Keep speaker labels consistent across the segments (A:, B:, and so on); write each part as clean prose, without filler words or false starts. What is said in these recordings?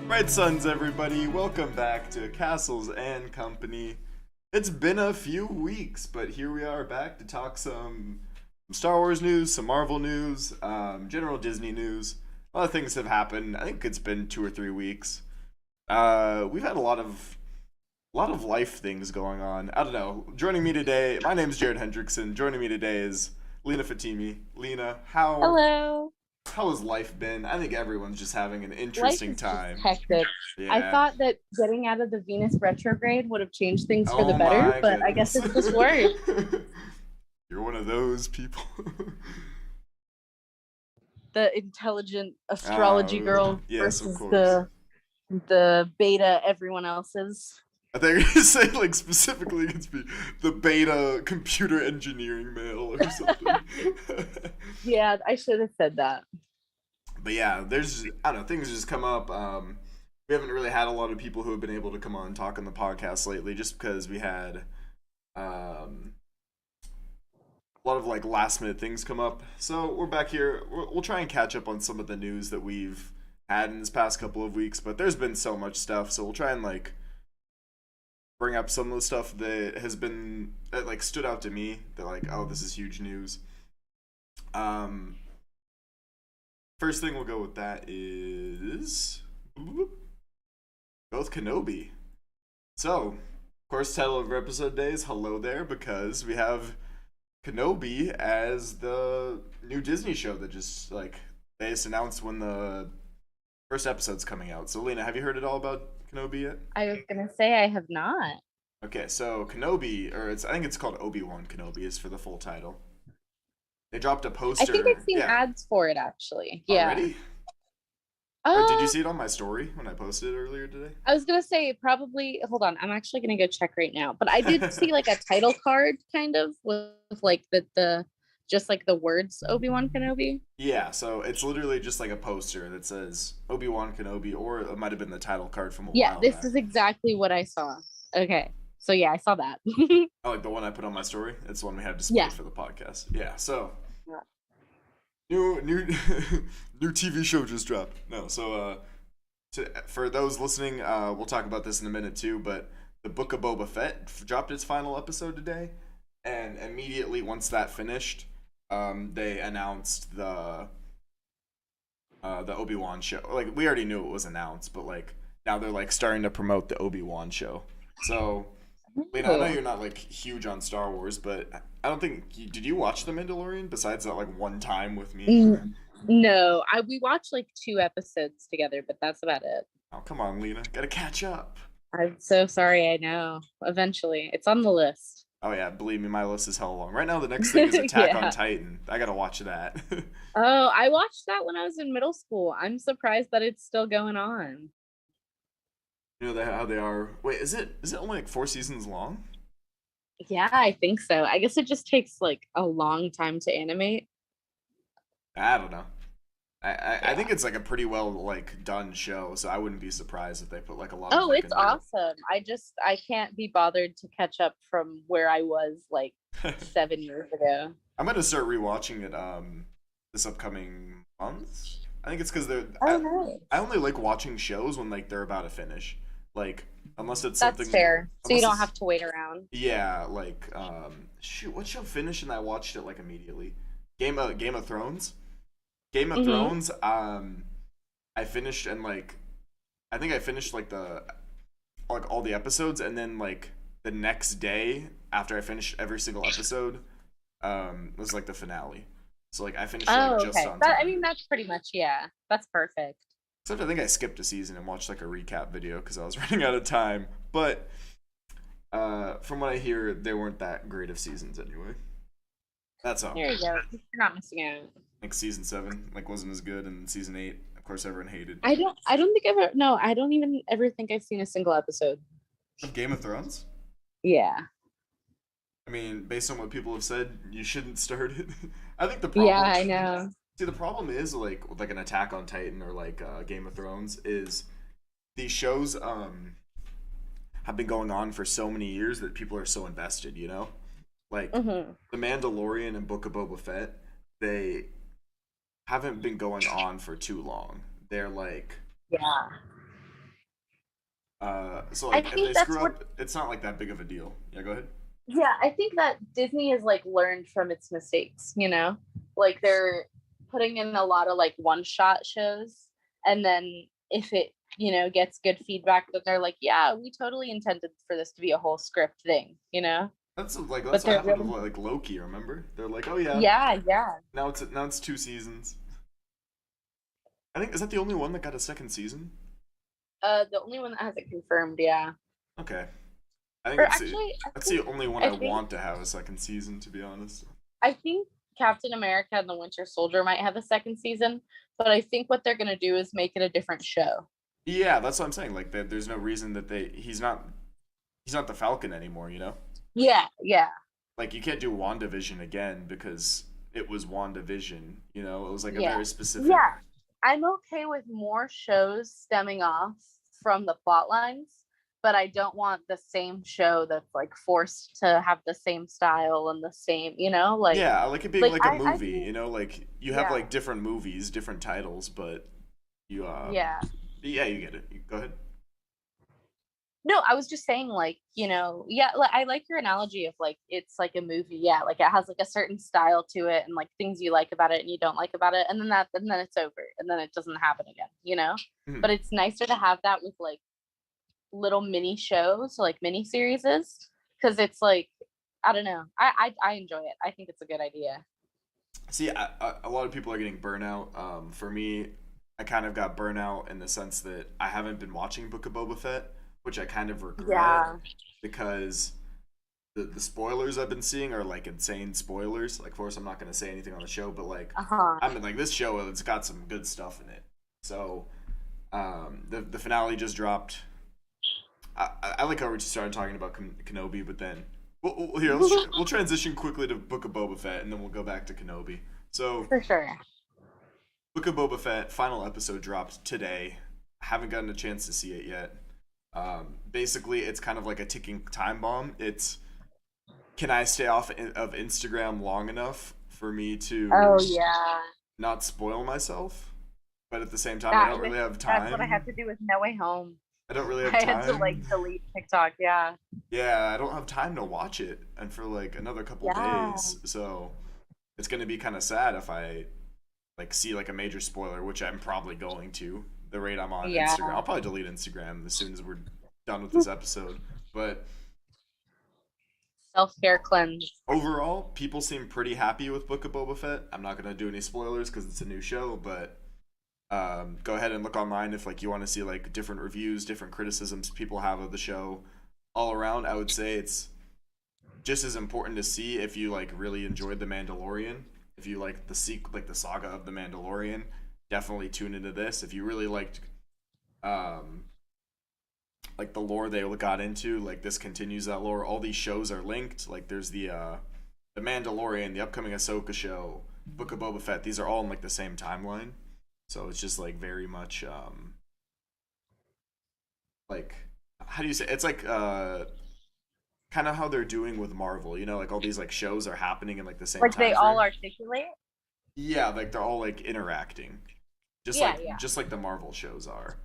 A: Right, sons, everybody, welcome back to Castles and Company. It's been a few weeks, but here we are back to talk some Star Wars news, some Marvel news, general Disney news. A lot of things have happened. I think it's been 2 or 3 weeks. We've had a lot of life things going on. I don't know. Joining me today, my name's Jared Hendrickson. Joining me today is Lena Fatimi. Lena,
B: Hello.
A: how has life been? I think everyone's just having an
B: Life
A: interesting
B: is just
A: time.
B: hectic. I
A: Yeah.
B: thought that getting out of the Venus retrograde would have changed things for the
A: Oh
B: better,
A: my
B: but I guess
A: goodness.
B: it's just worse.
A: You're one of those people.
B: The intelligent astrology girl
A: Yes, of
B: versus
A: course.
B: the beta everyone else's.
A: I thought you were gonna say like specifically it's be the beta computer engineering male or something.
B: Yeah, I should have said that.
A: But yeah, I don't know, things just come up. We haven't really had a lot of people who have been able to come on and talk on the podcast lately, just because we had a lot of like last minute things come up. So we're back here. We'll try and catch up on some of the news that we've had in this past couple of weeks, but there's been so much stuff, so we'll try and like bring up some of the stuff that like stood out to me. That like, oh, this is huge news. Um, First thing we'll go with that is both Kenobi. So, of course, title of our episode today is "Hello There" because we have Kenobi as the new Disney show that just like they just announced when the first episode's coming out. So, Lena, have you heard at all about Kenobi yet?
B: I was gonna say I have not.
A: Okay, so Kenobi, I think it's called Obi-Wan Kenobi, is for the full title. They dropped a
B: I think
A: poster.
B: I've seen
A: Yeah,
B: ads for it actually. Yeah.
A: already. Or did you
B: Uh,
A: see it on my story when I posted it earlier today?
B: I was gonna say probably. Hold on, I'm actually gonna go check right now. But I did see like a title card, kind of with like the just like the words Obi-Wan Kenobi.
A: Yeah, so it's literally just like a poster that says Obi-Wan Kenobi, or it might have been the title card from a
B: Yeah,
A: while
B: this
A: back.
B: is exactly what I saw. Okay, so yeah, I saw that.
A: Oh, like the one I put on my story? It's the one we have displayed
B: Yeah.
A: for the podcast. Yeah, so new new TV show just dropped. No, so for those listening, we'll talk about this in a minute too, but the Book of Boba Fett dropped its final episode today, and immediately once that finished, they announced the Obi-Wan show. Like we already knew it was announced, but like now they're like starting to promote the Obi-Wan show. So, Lena, I know you're not like huge on Star Wars, but I don't think did you watch The Mandalorian besides that like one time with me?
B: Mm, no, we watched like 2 episodes together, but that's about it.
A: Oh, come on, Lena, gotta catch up.
B: I'm so sorry. I know. Eventually, it's on the list.
A: Oh yeah, believe me, my list is hell long. Right now, the next thing is Attack on
B: Yeah.
A: Titan. I gotta watch that.
B: Oh, I watched that when I was in middle school. I'm surprised that it's still going on.
A: You know how they are. Wait, is it only like 4 seasons long?
B: Yeah, I think so. I guess it just takes like a long time to animate.
A: I don't know. I think
B: Yeah.
A: it's like a pretty well like done show, so I wouldn't be surprised if they put like a lot of
B: Oh,
A: work
B: it's
A: into
B: awesome. I can't be bothered to catch up from where I was like
A: it.
B: 7 years ago.
A: I'm gonna start rewatching it this upcoming month. I think it's because
B: Oh, nice.
A: I only like watching shows when like they're about to finish. Like unless it's
B: That's
A: something
B: fair. So you
A: unless
B: don't
A: it's
B: have to wait around.
A: yeah, like shoot, what show finished and I watched it like immediately? Game of Thrones. Game of
B: Hmm.
A: Thrones, I finished and like I think I finished like all the episodes and then like the next day after I finished every single episode, was like the finale. So like I finished it
B: Oh,
A: like just
B: okay.
A: on
B: That I
A: time.
B: mean that's pretty much, yeah. That's perfect.
A: Except I think I skipped a season and watched like a recap video because I was running out of time. But from what I hear, they weren't that great of seasons anyway. That's all.
B: There you go. You're not missing out.
A: Like season 7 like wasn't as good, and season 8, of course, everyone hated.
B: I don't think I've ever no, I don't even ever think I've seen a single episode.
A: Of Game of Thrones?
B: Yeah.
A: I mean, based on what people have said, you shouldn't start it. I think the
B: Yeah,
A: problem.
B: I know.
A: See, the problem is like with like an Attack on Titan or like Game of Thrones is these shows have been going on for so many years that people are so invested, you know? Like
B: Hmm.
A: The Mandalorian and Book of Boba Fett, they haven't been going on for too long. They're like
B: Yeah.
A: so
B: I
A: like if
B: think
A: they
B: that's
A: screw
B: what
A: up, it's not like that big of a deal. Yeah, go ahead.
B: Yeah, I think that Disney has like learned from its mistakes, you know? Like they're putting in a lot of like one-shot shows, and then if it, gets good feedback, then they're like, yeah, we totally intended for this to be a whole script thing, you know?
A: That's
B: But
A: what
B: they're
A: happened with
B: really
A: like Loki, remember? They're like, "Oh yeah,
B: Yeah, yeah.
A: now it's 2 seasons." I think is that the only one that got a second season?
B: The only one that has it confirmed, yeah.
A: Okay. I think
B: Or actually,
A: that's the only one
B: I
A: I
B: think
A: want to have a second season, to be honest.
B: I think Captain America and the Winter Soldier might have a second season, but I think what they're gonna do is make it a different show.
A: Yeah, that's what I'm saying. Like, there's no reason that he's not the Falcon anymore. You know,
B: Yeah, yeah.
A: like you can't do WandaVision again because it was WandaVision. You know, it was like a
B: Yeah.
A: very specific.
B: Yeah. I'm okay with more shows stemming off from the plot lines, but I don't want the same show that's like forced to have the same style and the same,
A: Yeah, I like it being
B: like
A: like a
B: I
A: movie.
B: think
A: You know, like you have
B: yeah.
A: like different movies, different titles, but you
B: Yeah.
A: yeah, you get it. Go ahead.
B: No, I was just saying, like, yeah, like, I like your analogy of like it's like a movie. Yeah, like it has like a certain style to it and like things you like about it and you don't like about it, and then it's over and then it doesn't happen again.
A: Mhm.
B: But it's nicer to have that with like little mini shows, like mini series, because it's like I don't know. I enjoy it. I think it's a good idea.
A: See, a lot of people are getting burnout. For me, I kind of got burnout in the sense that I haven't been watching Book of Boba Fett, which I kind of regret
B: Yeah.
A: because the spoilers I've been seeing are like insane spoilers. Like, of course, I'm not going to say anything on the show, but like,
B: Uh-huh.
A: I mean, like this show, it's got some good stuff in it. So, the finale just dropped. I like how we just started talking about Kenobi, but then here we'll transition quickly to Book of Boba Fett, and then we'll go back to Kenobi. So,
B: For sure.
A: Book of Boba Fett final episode dropped today. I haven't gotten a chance to see it yet. Basically, it's kind of like a ticking time bomb. It's can I stay off of Instagram long enough for me
B: Oh
A: to
B: yeah.
A: not spoil myself, but at the same time, I
B: That
A: don't really have
B: that's what I had
A: time.
B: to do with No Way Home.
A: I don't really have
B: I had to like
A: time.
B: delete TikTok. Yeah.
A: Yeah, I don't have time to watch it and for like another couple
B: Yeah.
A: days. So it's gonna be kind of sad if I like see like a major spoiler, which I'm probably going to. The rate I'm on
B: Yeah.
A: Instagram, I'll probably delete Instagram as soon as we're done with this episode. But
B: Self-care cleanse.
A: overall, people seem pretty happy with Book of Boba Fett. I'm not gonna do any spoilers because it's a new show, but go ahead and look online if like you want to see like different reviews, different criticisms people have of the show. All around, I would say it's just as important to see if you like really enjoyed The Mandalorian. If you like like the saga of The Mandalorian, definitely tune into this. If you really liked um like the lore they got into, like this continues that lore. All these shows are linked. Like there's the Mandalorian, the upcoming Ahsoka show, Book of Boba Fett. These are all in like the same timeline. So it's just like very much like how do you say it's like kind of how they're doing with Marvel, you know, like all these like shows are happening in like the same
B: Like they
A: time
B: all
A: frame.
B: articulate.
A: Yeah, like they're all like interacting,
B: Yeah, yeah.
A: just like the Marvel shows are,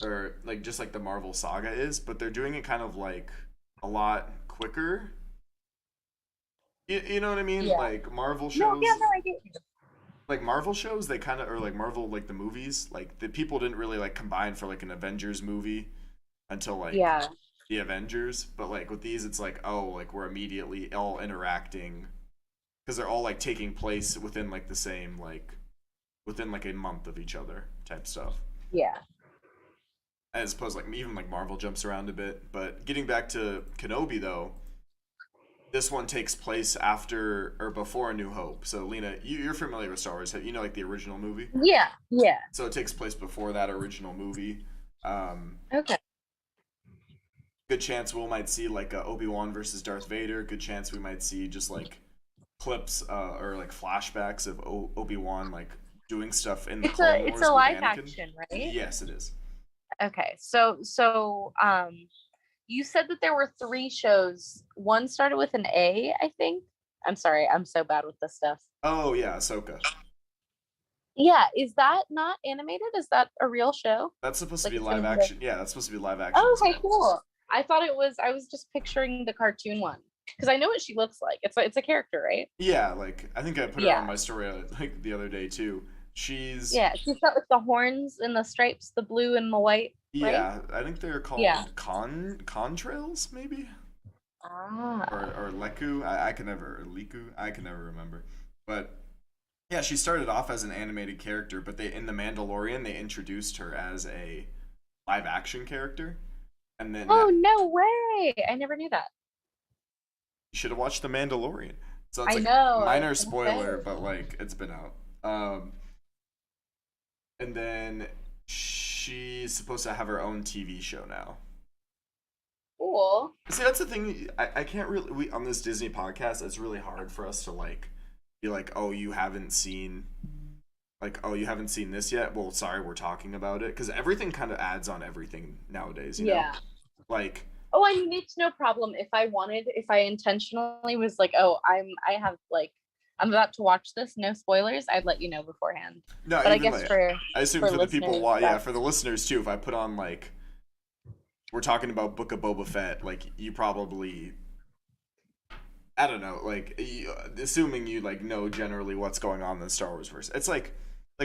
A: or like just like the Marvel saga is, but they're doing it kind of like a lot quicker. You know what I mean?
B: Yeah.
A: Like
B: No, yeah, no, I get you.
A: Marvel shows, they kind of or like Marvel like the movies, like the people didn't really like combine for like an Avengers movie until like
B: Yeah.
A: the Avengers, but like with these, it's like oh, like we're immediately all interacting because they're all like taking place within like the same like within like a month of each other type stuff.
B: Yeah.
A: As opposed like even like Marvel jumps around a bit. But getting back to Kenobi though, this one takes place after or before A New Hope. So Lena, you're familiar with Star Wars, you know like the original movie.
B: Yeah. Yeah.
A: So it takes place before that original movie. Um,
B: Okay.
A: Good chance we might see like Obi-Wan versus Darth Vader. Good chance we might see just like clips or like flashbacks of Obi-Wan like doing stuff in the
B: It's a
A: Clone
B: it's
A: Wars
B: a
A: with
B: live
A: Anakin.
B: action, right?
A: Yes, it is.
B: Okay. You said that there were three shows. One started with an A, I think. I'm sorry, I'm so bad with this stuff.
A: Oh yeah, Ahsoka.
B: Yeah, is that not animated? Is that a real show?
A: That's supposed to
B: Like
A: be
B: it's
A: live
B: gonna be like,
A: action. Yeah, that's supposed to be live action
B: oh,
A: as
B: okay,
A: well.
B: cool. I thought it was. I was just picturing the cartoon one because I know what she looks like. It's a character, right?
A: Yeah, like I think I put her on
B: Yeah,
A: my story like the other day too. She's
B: yeah. She's got like the horns and the stripes, the blue and the white, right?
A: yeah, I think they're
B: Yeah.
A: called contrails maybe
B: Ah.
A: or leku. I can never or liku. I can never remember. But yeah, she started off as an animated character, but they in the Mandalorian they introduced her as a live action character, and then
B: Oh no way! I never knew that.
A: you should have watched the Mandalorian. So it's
B: I
A: like
B: know. I was
A: minor
B: gonna say.
A: spoiler, but like it's been out. And then she's supposed to have her own TV show now.
B: Cool.
A: See, that's the thing. I can't really on this Disney podcast. It's really hard for us to like be like, oh, you haven't seen you haven't seen this yet. Well, sorry, we're talking about it because everything kind of adds on everything nowadays. You know,
B: Yeah.
A: like
B: Oh, I mean, it's no problem if I intentionally was like, oh, I have like, I'm about to watch this, no spoilers, I'd let you know beforehand.
A: no,
B: But I
A: even
B: guess
A: like
B: for
A: I assume
B: for
A: for the people,
B: listeners,
A: yeah,
B: that
A: for the listeners too. If I put on like we're talking about Book of Boba Fett, like you probably I don't know, like assuming you like know generally what's going on in the Star Wars verse. It's like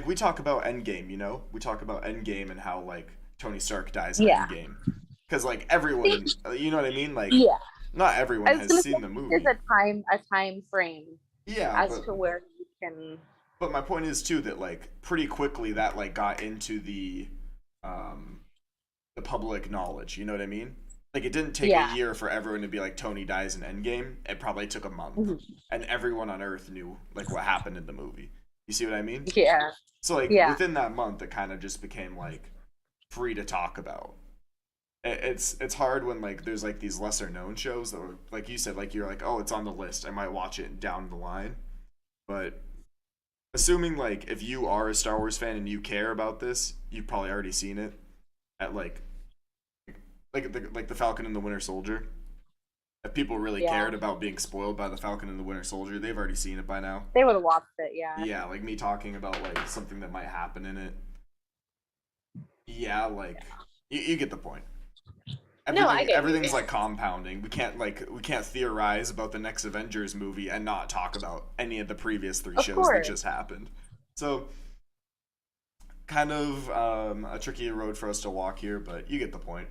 A: we talk about Endgame, you know, we talk about Endgame and how like Tony Stark dies in
B: yeah.
A: Endgame, because like everyone, you know what I mean, like
B: Yeah.
A: not
B: I
A: everyone
B: was
A: has
B: gonna say
A: seen the
B: there's
A: movie.
B: a time frame
A: Yeah,
B: as to where you can.
A: but my point is too that like pretty quickly that like got into um the public knowledge. You know what I mean? Like it didn't take a
B: Yeah.
A: year for everyone to be like Tony dies in Endgame. It probably took a month,
B: Mhm.
A: and everyone on Earth knew like what happened in the movie. You see what I mean?
B: Yeah.
A: So like
B: Yeah.
A: within that month, it kind of just became like free to talk about. It's hard when like there's like these lesser known shows that were, like you said, like you're like, oh, it's on the list. I might watch it down the line, but assuming like if you are a Star Wars fan and you care about this, you've probably already seen it at like the Falcon and the Winter Soldier. If people really
B: Yeah.
A: cared about being spoiled by the Falcon and the Winter Soldier, they've already seen it by now.
B: They would have watched it. Yeah.
A: Yeah, like me talking about like something that might happen in it. Yeah, like you get the point.
B: No, I get you.
A: Everything's like compounding. We can't theorize about the next Avengers movie and not talk about any of the previous three
B: Of
A: shows that
B: course.
A: just happened. So kind of a tricky road for us to walk here, but you get the point.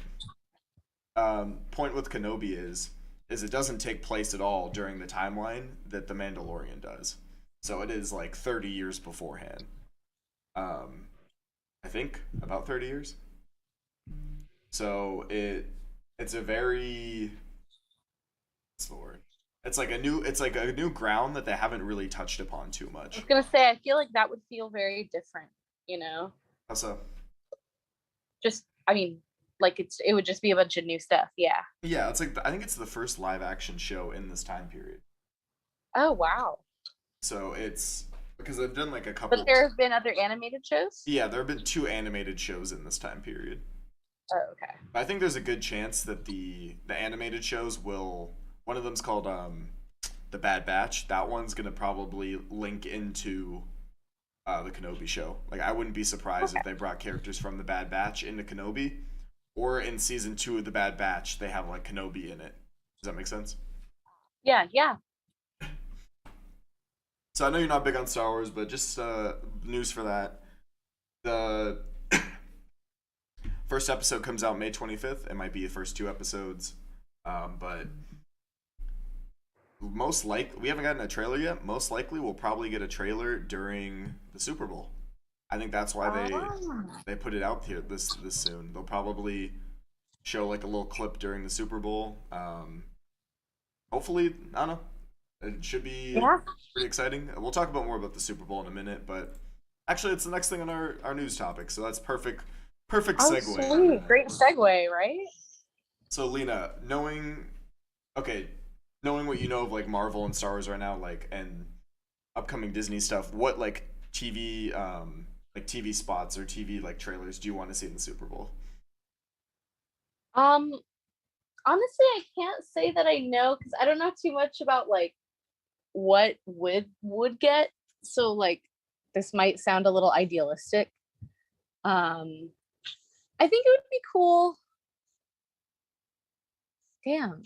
A: Point with Kenobi is it doesn't take place at all during the timeline that the Mandalorian does. So it is like 30 years beforehand. I think about 30 years. So it's a very what's the word? It's like a new ground that they haven't really touched upon too
B: I
A: much.
B: was gonna say, I feel like that would feel very different. You know,
A: So
B: just I mean, like it would just be a bunch of new stuff. Yeah.
A: yeah, it's like I think it's the first live action show in this time period.
B: Oh wow.
A: So it's because they've done like a
B: But
A: couple.
B: there have been other animated shows.
A: Yeah, there have been two animated shows in this time period.
B: Oh, okay.
A: I think there's a good chance that the animated shows will. One of them's called the Bad Batch. That one's gonna probably link into the Kenobi show. Like I wouldn't be surprised
B: Okay.
A: if they brought characters from the Bad Batch into Kenobi, or in season 2 of the Bad Batch they have like Kenobi in it. Does that make sense?
B: Yeah. Yeah.
A: So I know you're not big on Star Wars, but just news for that. The first episode comes out May 25th. It might be the first two episodes, but most likely we haven't gotten a trailer yet. Most likely we'll probably get a trailer during the Super Bowl. I think that's why
B: Ah.
A: they put it out here this soon. They'll probably show like a little clip during the Super Bowl. Hopefully, I don't know. It should be
B: Yeah.
A: pretty exciting. We'll talk about more about the Super Bowl in a minute, but actually, it's the next thing on our news topic, so that's perfect
B: Oh,
A: segue.
B: sweet. Great segue, right?
A: So, Lena, knowing what you know of like Marvel and Star Wars right now, like and upcoming Disney stuff, what like TV spots or TV like trailers do you want to see in the Super Bowl?
B: Um, honestly, I can't say that I know because I don't know too much about like what would get. So like this might sound a little idealistic. Um, I think it would be cool. Damn.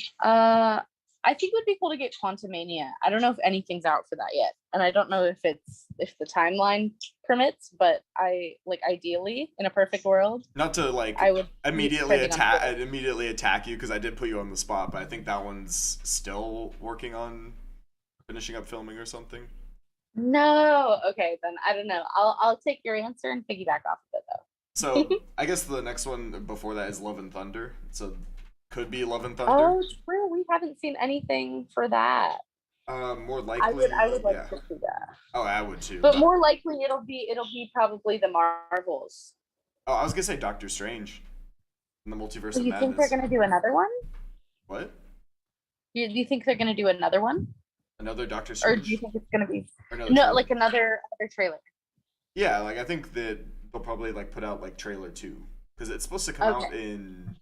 B: I think it would be cool to get Quantumania. I don't know if anything's out for that yet, and I don't know if the timeline permits. But I like ideally in a perfect world,
A: Not to
B: I would be trending on Twitter.
A: immediately attack you because I did put you on the spot, but I think that one's still working on finishing up filming or something.
B: No, okay, then I don't know. I'll take your answer and piggyback off of it
A: So
B: though.
A: I guess the next one before that is Love and Thunder. So could be Love and Thunder.
B: Oh, true. We haven't seen anything for that.
A: More
B: I
A: likely,
B: would like
A: yeah.
B: to see that.
A: Oh, I would too.
B: But more likely it'll be probably the Marvels.
A: Oh, I was gonna say Doctor Strange in the Multiverse
B: Do
A: of
B: you think they're
A: Madness.
B: gonna do another one?
A: What?
B: Do you think they're gonna do another one?
A: Another Doctor
B: Or do you
A: Strange?
B: think it's gonna be
A: Or another
B: no
A: trailer?
B: like another trailer?
A: Yeah, like I think that they'll probably like put out like trailer two because it's supposed to come
B: Okay.
A: out in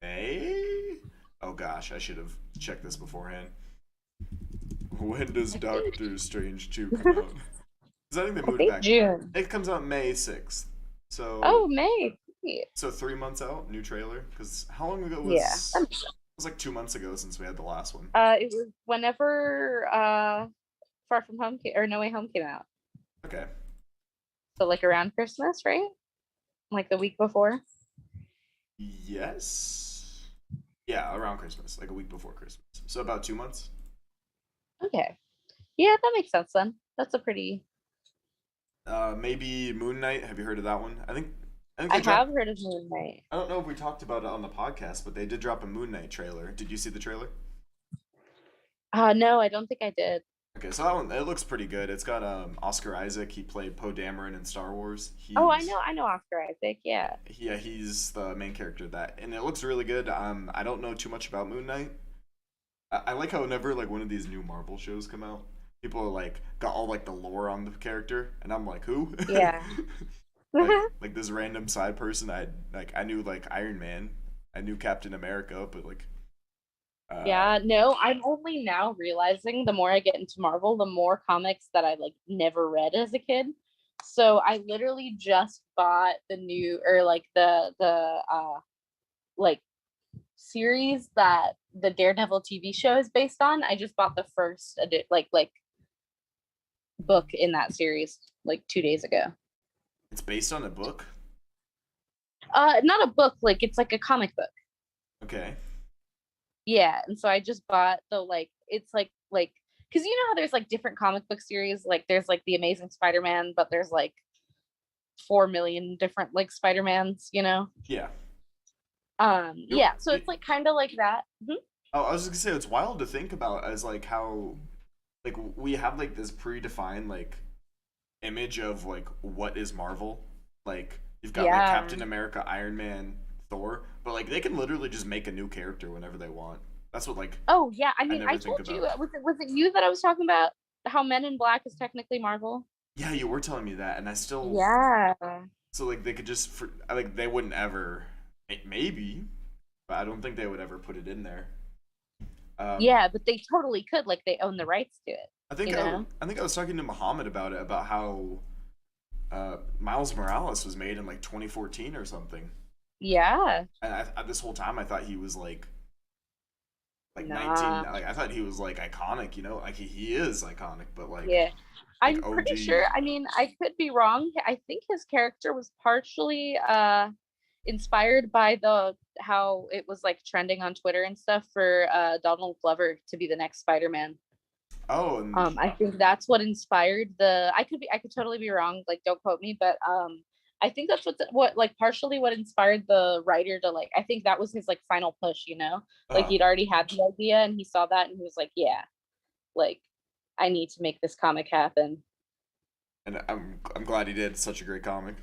A: May. Oh gosh, I should have checked this beforehand. When does
B: I think
A: Doctor Strange 2 come out? Because I think they
B: I
A: moved it
B: think
A: back.
B: June.
A: It comes out May 6th. So
B: Oh, May.
A: so 3 months out, new trailer. Because how long ago
B: Yeah.
A: was it was like 2 months ago since we had the last one.
B: It was whenever Far From Home or No Way Home came out.
A: Okay.
B: So like around Christmas, right? Like the week before.
A: Yes. Yeah, around Christmas, like a week before Christmas. So about 2 months.
B: Okay. Yeah, that makes sense then. That's a pretty.
A: Maybe Moon Knight. Have you heard of that one? I think
B: I
A: they dropped.
B: have heard of Moon Knight.
A: I don't know if we talked about it on the podcast, but they did drop a Moon Knight trailer. Did you see the trailer?
B: No, I don't think I did.
A: Okay, so that one it looks pretty good. It's got Oscar Isaac. He played Poe Dameron in Star Wars.
B: Oh,
A: He's
B: I know Oscar Isaac. Yeah.
A: yeah, he's the main character of that, and it looks really good. I don't know too much about Moon Knight. I like how whenever like one of these new Marvel shows come out, people are like got all like the lore on the character, and I'm like, who?
B: Yeah.
A: Like this random side person. I knew like Iron Man, I knew Captain America, but like uh
B: Yeah, no, I'm only now realizing the more I get into Marvel, the more comics that I like never read as a kid. So I literally just bought the new or like the like series that the Daredevil TV show is based on. I just bought the first like book in that series like 2 days ago.
A: it's based on a book.
B: Not a book, like it's like a comic book.
A: Okay.
B: Yeah, and so I just bought the like it's like because you know how there's like different comic book series, like there's like the Amazing Spider-Man, but there's like 4 million different like Spider-Mans, you know?
A: Yeah. You,
B: Yeah, so
A: you,
B: it's like kind of like that. Mhm.
A: oh, I was just gonna say it's wild to think about as like how like we have like this predefined like image of like what is Marvel. Like you've got like
B: Yeah.
A: Captain America, Iron Man, Thor, but like they can literally just make a new character whenever they want. That's what like
B: Oh yeah, I
A: I
B: mean, I
A: never think
B: told you
A: about.
B: was it you that I was talking about how Men in Black is technically Marvel?
A: Yeah, you were telling me that, and I still
B: Yeah.
A: so like they could just like they wouldn't ever maybe, but I don't think they would ever put it in there. Um,
B: Yeah, but they totally could, like they own the rights to it,
A: I think
B: you know?
A: I think I was talking to Muhammad about it about how Miles Morales was made in like 2014 or something,
B: Yeah.
A: and this whole time I thought he was like 19.
B: Nah.
A: Like I thought he was like iconic, you know, like he is iconic, but
B: Yeah.
A: like
B: I'm pretty
A: OG.
B: sure, I mean, I could be wrong. I think his character was partially inspired by the how it was like trending on Twitter and stuff for Donald Glover to be the next Spider-Man.
A: Oh, and
B: I think that's what inspired the I could totally be wrong, like don't quote me, but I think that's what like partially what inspired the writer to like I think that was his like final push, you know? Like
A: uh,
B: he'd already had the idea and he saw that and he was like, yeah, like I need to make this comic happen.
A: and I'm glad he did. Such a great comic.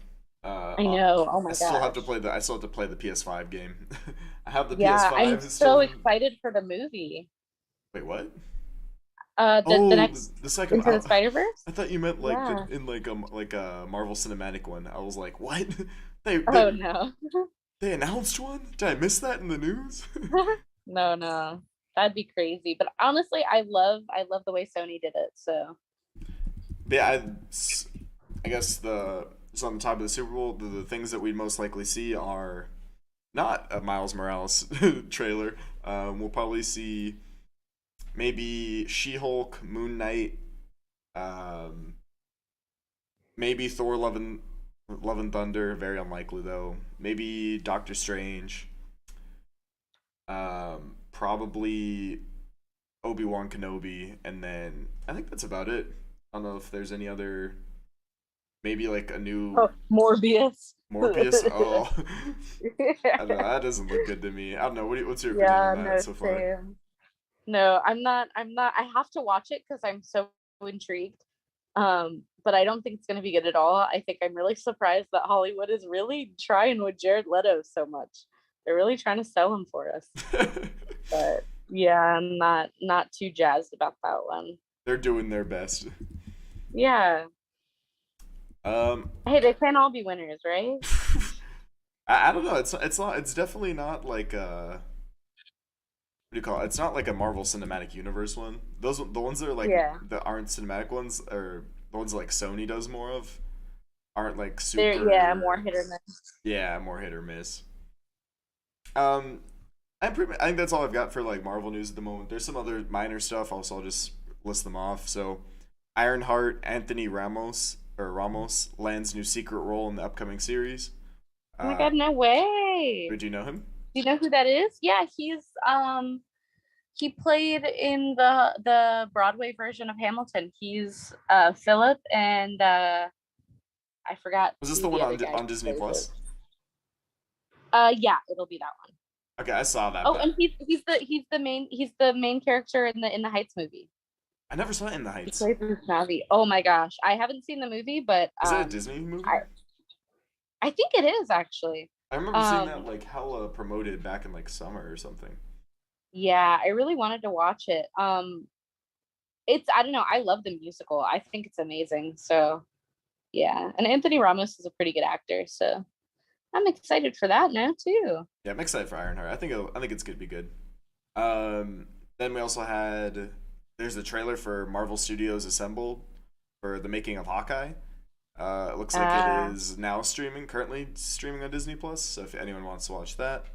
B: I know. Oh
A: I
B: my
A: still have to
B: gosh.
A: play the I still have to play the PS5 game. I have the
B: Yeah, I'm
A: PS5
B: so
A: still.
B: excited for the movie.
A: Wait, what?
B: The
A: Oh,
B: next
A: the second.
B: Into the Spider-Verse?
A: I thought you meant like
B: Yeah.
A: in like a Marvel Cinematic one. I was like, what? they
B: Oh
A: they
B: no.
A: They announced one? Did I miss that in the news?
B: No, no. That'd be crazy. But honestly, I love the way Sony did it. So
A: But yeah, I guess so on the top of the Super Bowl, the things that we'd most likely see are not a Miles Morales trailer. We'll probably see maybe She-Hulk, Moon Knight, um, maybe Thor: Love and Thunder. Very unlikely though. Maybe Doctor Strange. Probably Obi-Wan Kenobi, and then I think that's about it. I don't know if there's any other. Maybe like a new
B: oh, Morbius.
A: Morbius. Oh, I don't know. That doesn't look good to me. I don't know. What's your opinion
B: Yeah,
A: on that
B: no,
A: so far?
B: same. No, I'm not. I have to watch it because I'm so intrigued. But I don't think it's gonna be good at all. I think I'm really surprised that Hollywood is really trying with Jared Leto so much. They're really trying to sell him for us. But yeah, I'm not too jazzed about that one.
A: They're doing their best.
B: Yeah.
A: Um,
B: Hey, they can't all be winners, right?
A: I don't know. It's not. It's definitely not like what do you call it? It's not like a Marvel Cinematic Universe one. Those the ones that are like
B: Yeah.
A: that aren't cinematic ones, or the ones that like Sony does more of, aren't like
B: They're yeah, more
A: super.
B: hit or miss.
A: Yeah, more hit or miss. Um, I think that's all I've got for like Marvel news at the moment. There's some other minor stuff. Also, I'll just list them off. So, Ironheart Anthony Ramos lands new secret role in the upcoming series.
B: Oh my
A: Uh,
B: god, no way.
A: do you know him?
B: Do you know who that is? Yeah, he played in the Broadway version of Hamilton. He's Philip and I forgot
A: Was this
B: who
A: the one
B: the other guy
A: on Disney
B: plays
A: Plus?
B: is. Yeah, it'll be that one.
A: Okay, I saw that,
B: Oh,
A: but
B: and he's the main character in the Heights movie.
A: I never saw it in the
B: He
A: Heights.
B: plays Bruce Navi. Oh my gosh, I haven't seen the movie, but
A: Is it a Disney movie?
B: I think it is actually.
A: I remember seeing that
B: Um,
A: like hella promoted back in like summer or something.
B: yeah, I really wanted to watch it. It's I don't know. I love the musical. I think it's amazing. So yeah, and Anthony Ramos is a pretty good actor. So I'm excited for that now too.
A: Yeah, I'm excited for Ironheart. I think it's gonna be good. Then we also had there's the trailer for Marvel Studios Assembled for the making of Hawkeye. It looks like
B: Uh,
A: it is now currently streaming on Disney Plus. So if anyone wants to watch that,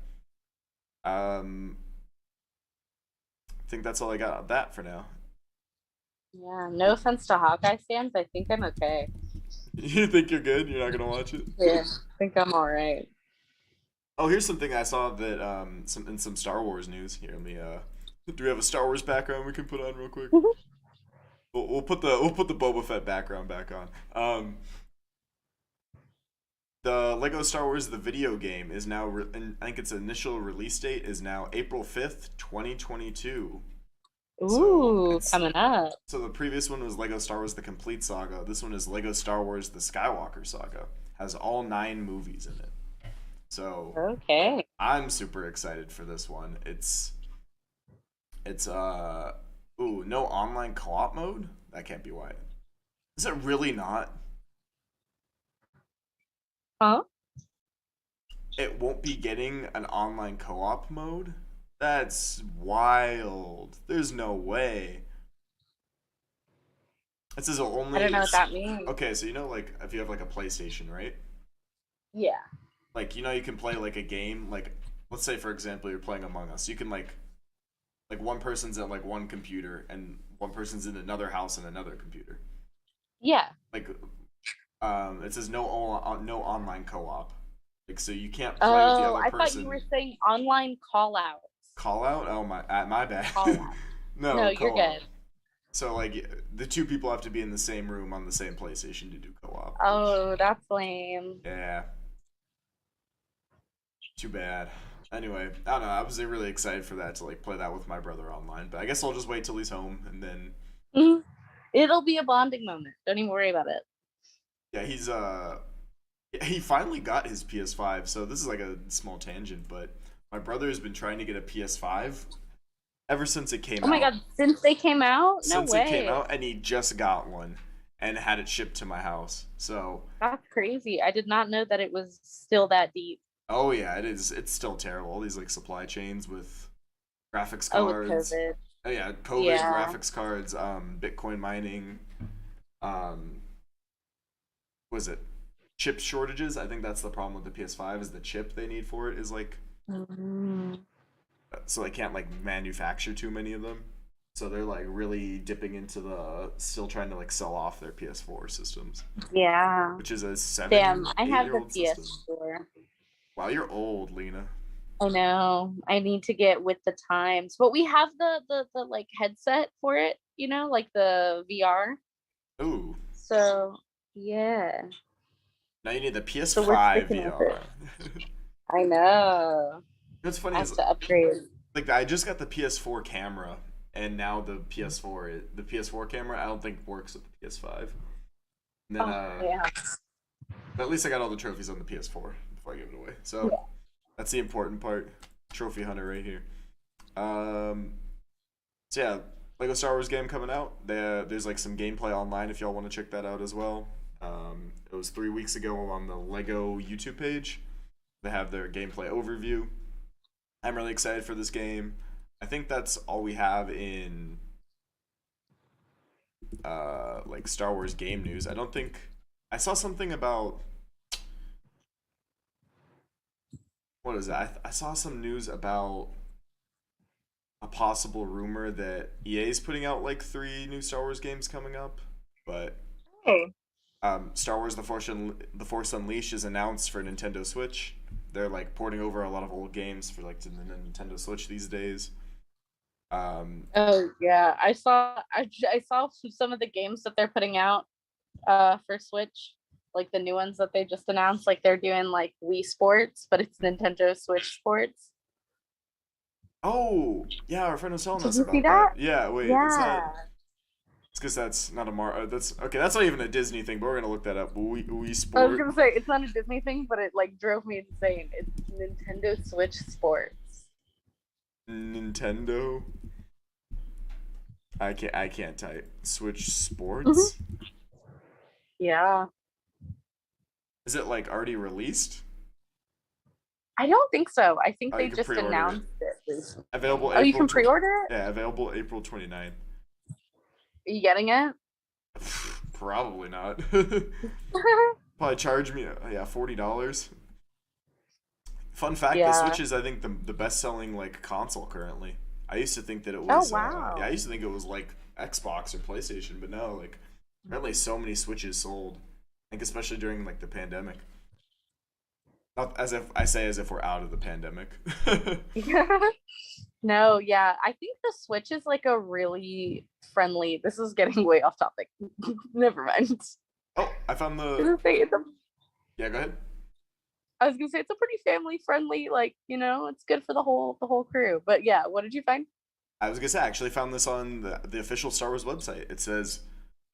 A: um, I think that's all I got on that for now.
B: yeah. No offense to Hawkeye fans, I think I'm okay.
A: You think you're good? You're not gonna watch it?
B: Yeah, I think I'm all right.
A: Oh, here's something I saw that some Star Wars news here. Let me do we have a Star Wars background we can put on real quick? We'll put the Boba Fett background back on. The Lego Star Wars the video game is now I think its initial release date is now April 5th, 2022. So
B: Ooh,
A: it's
B: coming up.
A: so the previous one was Lego Star Wars the Complete Saga. This one is Lego Star Wars the Skywalker Saga. Has all 9 movies in it. So
B: Okay.
A: I'm super excited for this one. It's ooh, no online co-op mode? That can't be why. Is it really not?
B: Huh?
A: It won't be getting an online co-op mode? That's wild. There's no way. It says it'll
B: I don't
A: only
B: know what that means.
A: okay, so you know like if you have like a PlayStation, right?
B: Yeah.
A: Like you know you can play like a game like let's say for example you're playing Among Us. You can like one person's at like one computer and one person's in another house and another computer.
B: Yeah.
A: Like it says no online co-op. Like so you can't play with the
B: Oh,
A: other
B: I thought you were
A: person.
B: saying online call outs.
A: Call out? Oh my bad.
B: Call out.
A: No,
B: No, you're
A: co-op.
B: good.
A: So like the two people have to be in the same room on the same PlayStation to do co-op. Which
B: Oh, that's lame.
A: yeah, too bad. Anyway, I don't know. I was really excited for that to like play that with my brother online, but I guess I'll just wait till he's home and then
B: Mhm. It'll be a bonding moment. Don't even worry about it.
A: yeah, he finally got his PS5. So this is like a small tangent, but my brother has been trying to get a PS5 ever since it came
B: Oh my
A: out.
B: god, since they came out? No
A: Since it came
B: way.
A: out, and he just got one and had it shipped to my house. So
B: That's crazy. I did not know that it was still that deep.
A: Oh yeah, it is. It's still terrible. All these like supply chains with graphics
B: Oh, with
A: cards.
B: COVID.
A: Oh yeah, COVID,
B: Yeah.
A: graphics cards, Bitcoin mining, um, was it chip shortages? I think that's the problem with the PS5 is the chip they need for it is like
B: Mm,
A: so they can't like manufacture too many of them. So they're like really dipping into the still trying to like sell off their PS4 systems,
B: yeah.
A: which is a
B: Damn,
A: seven,
B: I
A: eight
B: have
A: year
B: the
A: old system.
B: PS4.
A: Wow, you're old, Lena.
B: I know. I need to get with the times. But we have the like headset for it, like the VR.
A: Ooh,
B: So, yeah.
A: now you need the
B: So we're
A: PS5
B: sticking with it.
A: VR.
B: I know.
A: What's funny
B: I have
A: is
B: to upgrade.
A: like I just got the PS4 camera, and now the PS4 camera I don't think works with the PS5. And then
B: Oh, yeah.
A: but at least I got all the trophies on the PS4 before I give it away. So
B: Yeah.
A: that's the important part. Trophy hunter right here. Um, so yeah, Lego Star Wars game coming out. There's like some gameplay online if y'all want to check that out as well. It was 3 weeks ago on the Lego YouTube page. They have their gameplay overview. I'm really excited for this game. I think that's all we have in like Star Wars game news. I don't think I saw something about what is that? I saw some news about a possible rumor that EA is putting out like three new Star Wars games coming up, but
B: Oh.
A: Star Wars: The Force Unleashed is announced for Nintendo Switch. They're like porting over a lot of old games for like to the Nintendo Switch these days.
B: Oh yeah, I saw some of the games that they're putting out for Switch, like the new ones that they just announced. Like they're doing like Wii Sports, but it's Nintendo Switch Sports.
A: Oh yeah, our friend was telling
B: Did
A: us
B: you see
A: about that.
B: that?
A: Yeah, wait, that's not.
B: Yeah.
A: It's because that's not a That's okay. That's not even a Disney thing, but we're gonna look that up. Wii
B: I was
A: Sport,
B: gonna say it's not a Disney thing, but it like drove me insane. It's Nintendo Switch Sports.
A: Nintendo. I can't type. Switch
B: Mhm.
A: Sports.
B: Yeah.
A: Is it like already released?
B: I don't think so. I think
A: Oh,
B: they
A: you can
B: just
A: pre-order it.
B: announced it recently.
A: Available
B: Oh, you
A: April.
B: can pre-order it?
A: Yeah, available April 29th.
B: Are you getting it?
A: Probably not. Probably charge me yeah $40. Fun fact: the
B: Yeah.
A: Switch is I think the best selling like console currently. I used to think that it
B: Oh
A: was yeah I
B: wow.
A: used to think it was like Xbox or PlayStation, but no, like apparently so many Switches sold. I think especially during like the pandemic. Not as if I say as if we're out of the pandemic.
B: No, yeah. I think the Switch is like a really friendly. This is getting way off topic. Never mind.
A: Oh, I found
B: I
A: the
B: was gonna say it's a,
A: yeah. Go ahead.
B: I was gonna say it's a pretty family friendly. Like it's good for the whole crew. But yeah, what did you find?
A: I was gonna say I actually found this on the official Star Wars website. It says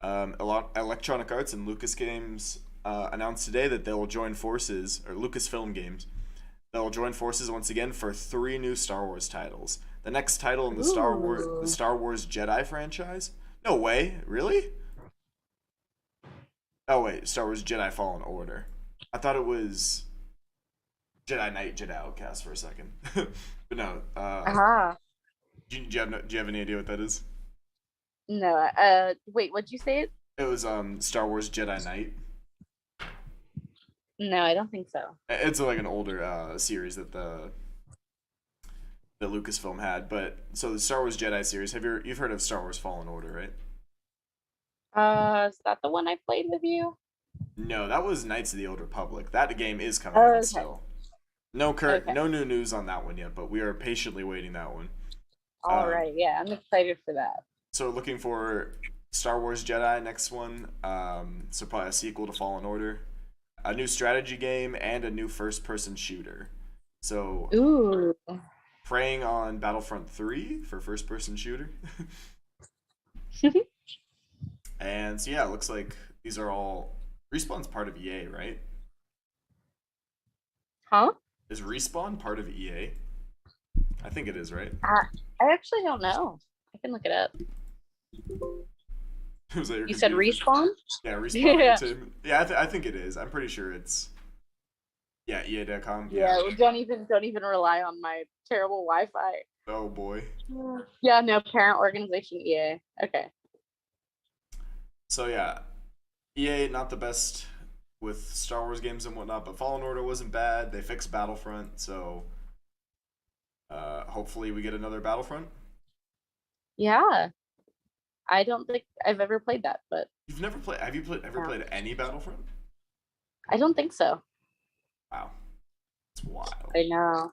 A: Electronic Arts and Lucas Games announced today that they will join forces, or Lucasfilm Games, they will join forces once again for three new Star Wars titles. The next title in the
B: Ooh.
A: Star Wars Jedi franchise. No way, really? Oh wait, Star Wars Jedi Fallen Order. I thought it was Jedi Knight, Jedi Outcast for a second, but no.
B: Ah.
A: Do you have any idea what that is?
B: No. Wait. What'd you say?
A: It was Star Wars Jedi Knight.
B: No, I don't think so.
A: It's like an older series that the Lucasfilm had, but so the Star Wars Jedi series. You've heard of Star Wars Fallen Order, right?
B: Is that the one I played with you?
A: No, that was Knights of the Old Republic. That game is coming
B: Oh,
A: out
B: okay.
A: still.
B: Okay.
A: No new news on that one yet, but we are patiently waiting that one.
B: All
A: Um,
B: right. Yeah, I'm excited for that.
A: so looking for Star Wars Jedi next one. So probably a sequel to Fallen Order, a new strategy game, and a new first-person shooter. So
B: Ooh.
A: preying on Battlefront 3 for first-person shooter. And so yeah, it looks like these are all Respawn's part of EA, right?
B: Huh?
A: Is Respawn part of EA? I think it is, right?
B: I actually don't know. I can look it up.
A: Was that your
B: You said
A: computer?
B: respawn?
A: Yeah, Respawn
B: Yeah.
A: Entertainment. Yeah, I think it is. I'm pretty sure it's. Yeah, EA.com.
B: Yeah, don't even rely on my terrible Wi-Fi.
A: Oh boy.
B: Yeah, no, parent organization EA. Okay.
A: So yeah, EA not the best with Star Wars games and whatnot, but Fallen Order wasn't bad. They fixed Battlefront, so hopefully we get another Battlefront.
B: Yeah, I don't think I've ever played that, but
A: You've never played? Have you played any Battlefront?
B: I don't think so.
A: Wow, it's wild.
B: I know.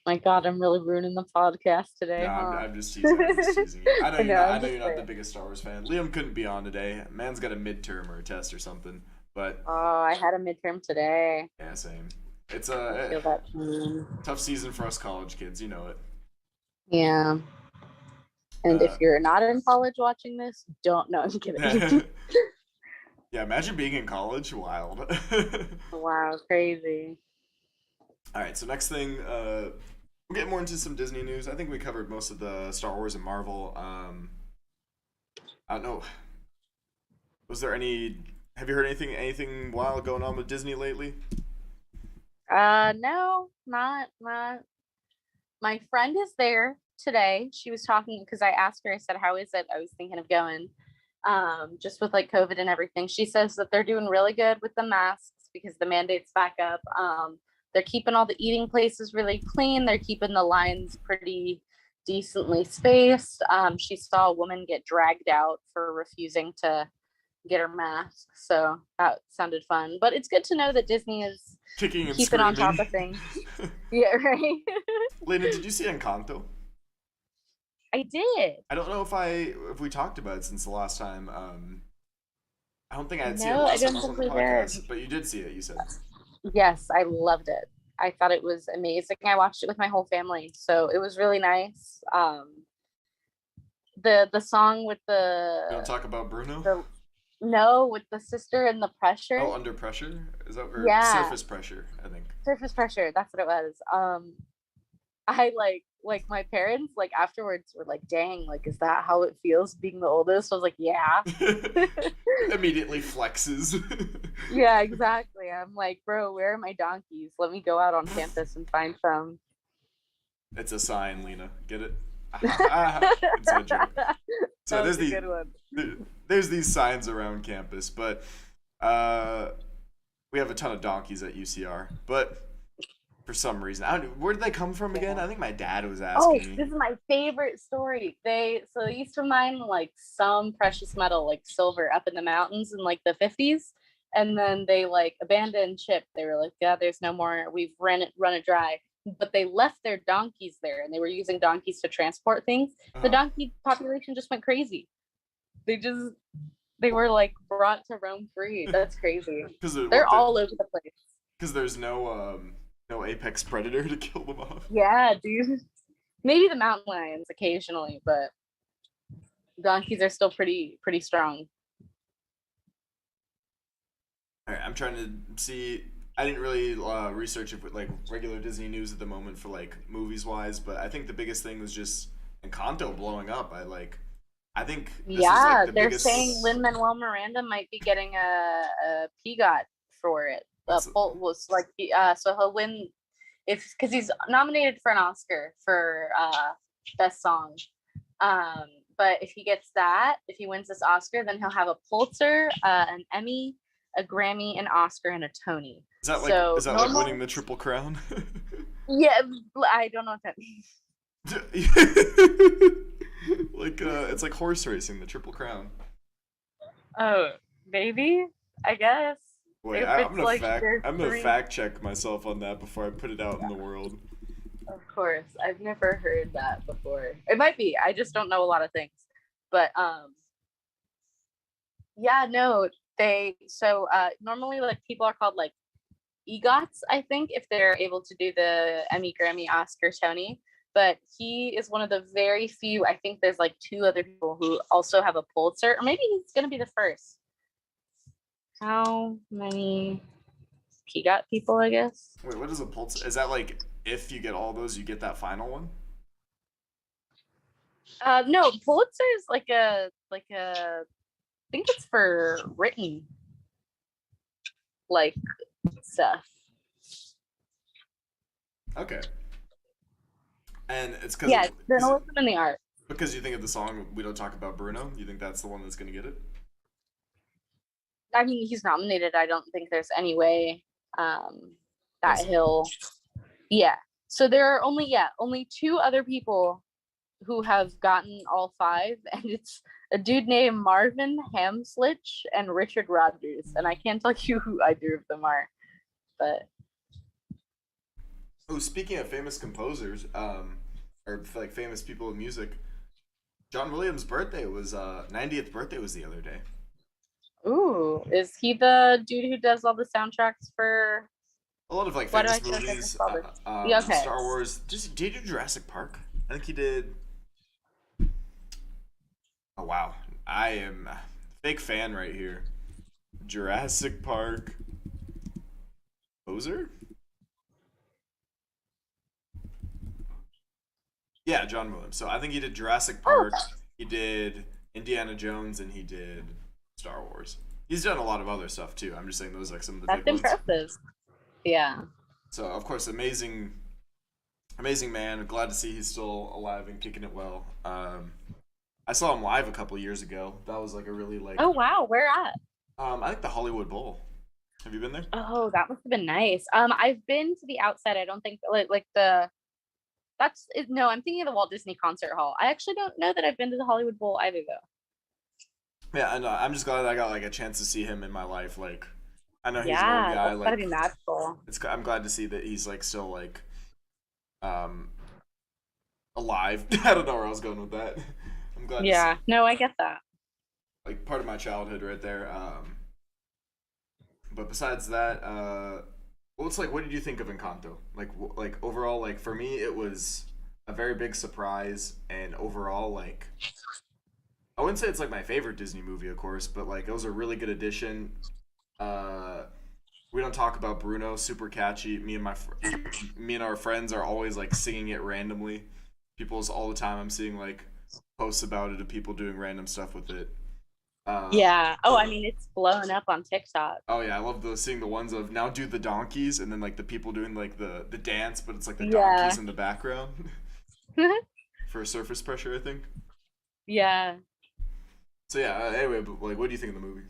B: My God, I'm really ruining the podcast today,
A: No,
B: huh?
A: I'm just teasing. I'm just teasing you. I know you're not. I know you're not the
B: saying.
A: biggest Star Wars fan. Liam couldn't be on today. Man's got a midterm or a test or something. But
B: Oh, I had a midterm today.
A: yeah, same. It's
B: I feel
A: a
B: that.
A: tough season for us college kids. You know it.
B: Yeah. And if you're not in college watching this, don't know. I'm kidding.
A: Yeah, imagine being in college. Wild.
B: Wow, crazy.
A: All right, so next thing, we'll get more into some Disney news. I think we covered most of the Star Wars and Marvel. I don't know. Was there any? Have you heard anything wild going on with Disney lately?
B: No, not. My friend is there today. She was talking because I asked her, I said, how is it? I was thinking of going. Just with like COVID and everything. She says that they're doing really good with the masks because the mandate's back up. They're keeping all the eating places really clean. They're keeping the lines pretty decently spaced. She saw a woman get dragged out for refusing to get her mask. So that sounded fun. But it's good to know that Disney is
A: Kicking and
B: keeping
A: screaming.
B: on top of things. Yeah, right.
A: Lena, did you see Encanto?
B: I did.
A: I don't know if we talked about it since the last time. I don't think I had seen it
B: No, I
A: last time
B: don't
A: I was on
B: think
A: the
B: we did.
A: podcast, but you did see it. You said.
B: Yes, I loved it. I thought it was amazing. I watched it with my whole family, so it was really nice. The song with
A: You don't talk about Bruno.
B: No, with the sister and the pressure.
A: Oh, Under Pressure? Is that or
B: Yeah.
A: Surface Pressure? I think.
B: Surface Pressure. That's what it was. I like my parents like afterwards were like, "Dang, like is that how it feels being the oldest?" I was like, "Yeah."
A: Immediately flexes.
B: Yeah, exactly. I'm like, "Bro, where are my donkeys? Let me go out on campus and find some."
A: It's a sign, Lena. Get it? It's a joke. So
B: there's a good one.
A: There's these signs around campus, but we have a ton of donkeys at UCR. But for some reason, where did they come from again? I think my dad was asking me.
B: This is my favorite story. They used to mine like some precious metal, like silver, up in the mountains in like the 50s, and then they like abandoned ship. They were like, "Yeah, there's no more. We've run it dry." But they left their donkeys there, and they were using donkeys to transport things. The donkey population just went crazy. They were like brought to roam free. That's crazy. They're all over the place.
A: Because there's no apex predator to kill them off.
B: Yeah, dude. Maybe the mountain lions occasionally, but donkeys are still pretty strong.
A: All right, I'm trying to see. I didn't really research it with like regular Disney news at the moment for like movies wise, but I think the biggest thing was just Encanto blowing up. I think this is like the
B: they're
A: biggest...
B: saying Lin-Manuel Miranda might be getting a PGOT for it. Was like so he'll win because he's nominated for an Oscar for best song. But if he gets that, if he wins this Oscar, then he'll have a Pulitzer, an Emmy, a Grammy, an Oscar, and a Tony.
A: Is that like winning the Triple Crown?
B: Yeah, I don't know what that means.
A: It's like horse racing, the Triple Crown.
B: Oh, maybe? I guess.
A: Wait, I'm gonna fact check myself on that before I put it out in the world.
B: Of course, I've never heard that before. It might be. I just don't know a lot of things. But yeah, no. Normally like people are called like EGOTs, I think, if they're able to do the Emmy, Grammy, Oscar, Tony. But he is one of the very few. I think there's like 2 other people who also have a Pulitzer, or maybe he's gonna be the first. How many PGOT people, I guess?
A: Wait, what is a Pulitzer? Is that like if you get all those, you get that final one?
B: No, Pulitzer is like a I think it's for written like stuff.
A: Okay. And it's because
B: Yeah, journalism and the art.
A: because you think of the song "We Don't Talk About Bruno." You think that's the one that's gonna get it?
B: I mean, he's nominated. I don't think there's any way um, that
A: Doesn't.
B: he'll. Yeah. So there are only two other people who have gotten all five, and it's a dude named Marvin Hamslich and Richard Rodgers. And I can't tell you who either of them are, but
A: Oh, speaking of famous composers, or like famous people in music, John Williams' birthday was 90th birthday was the other day.
B: ooh, is he the dude who does all the soundtracks for?
A: A lot of like
B: Why do I
A: famous
B: feel like I just
A: movies,
B: saw this? Yeah, okay.
A: Star Wars. Did he do Jurassic Park? I think he did. Oh wow, I am a fake fan right here. Jurassic Park poser? Yeah, John Williams. So I think he did Jurassic
B: Oh,
A: Park, he did Indiana Jones, and he did Star Wars. He's done a lot of other stuff too. I'm just saying those are like some of the
B: that's
A: big ones.
B: impressive. Yeah.
A: So of course, amazing, amazing man. Glad to see he's still alive and kicking it well. I saw him live a couple years ago. That was like a really like,
B: Oh wow, where at?
A: I think the Hollywood Bowl. Have you been there?
B: Oh, that must have been nice. I've been to the outside. I don't think like the no. I'm thinking of the Walt Disney Concert Hall. I actually don't know that I've been to the Hollywood Bowl either, though.
A: Yeah, and I'm just glad I got like a chance to see him in my life. Like, I know he's an old
B: Yeah,
A: guy.
B: that's gotta
A: Like,
B: be magical.
A: I'm glad to see that he's like still like um alive. I don't know where I was going with that. I'm glad to see
B: Yeah, no, I get that.
A: like part of my childhood right there. But besides that, well, it's like, what did you think of Encanto? Like, like overall, like for me, it was a very big surprise, and overall, like I wouldn't say it's like my favorite Disney movie, of course, but like it was a really good addition. Uh, we don't talk about Bruno, super catchy. Me and our friends are always like singing it randomly. People's all the time. I'm seeing like posts about it of people doing random stuff with it. Um,
B: Yeah. Oh, I mean, it's blowing up on TikTok.
A: oh yeah, I love the seeing the ones of now do the donkeys and then like the people doing like the dance, but it's like the
B: Yeah.
A: donkeys in the background for surface pressure, I think.
B: Yeah.
A: So yeah. Anyway, but like, what do you think of the movie?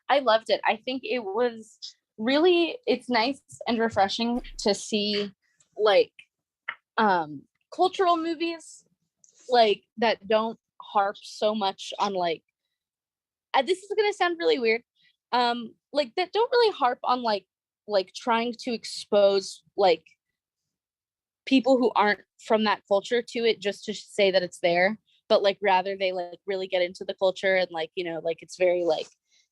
B: I loved it. I think it was really it's nice and refreshing to see like um cultural movies like that don't harp so much on like this is going to sound really weird. Like that don't really harp on like trying to expose like people who aren't from that culture to it just to say that it's there, but like rather they like really get into the culture and like like it's very like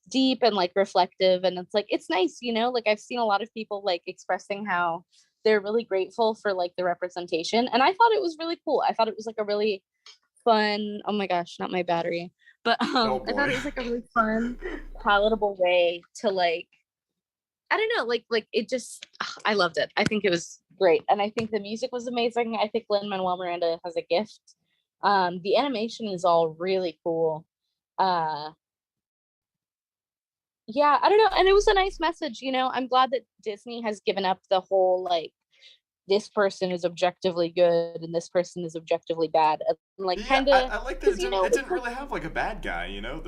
B: deep and like reflective, and it's like it's nice, like I've seen a lot of people like expressing how they're really grateful for like the representation, and I thought it was really cool. I thought it was like a really fun, oh my gosh, not my battery, but
A: Oh
B: I thought
A: boy.
B: it was like a really fun, palatable way to like I don't know, like it just I loved it. I think it was great. And I think the music was amazing. I think Lin-Manuel Miranda has a gift. The animation is all really cool. Uh yeah, I don't know. And it was a nice message, I'm glad that Disney has given up the whole like this person is objectively good and this person is objectively bad. And like
A: Yeah,
B: kind of
A: I like that
B: because
A: it
B: it's
A: didn't
B: like
A: really have like a bad guy, you know.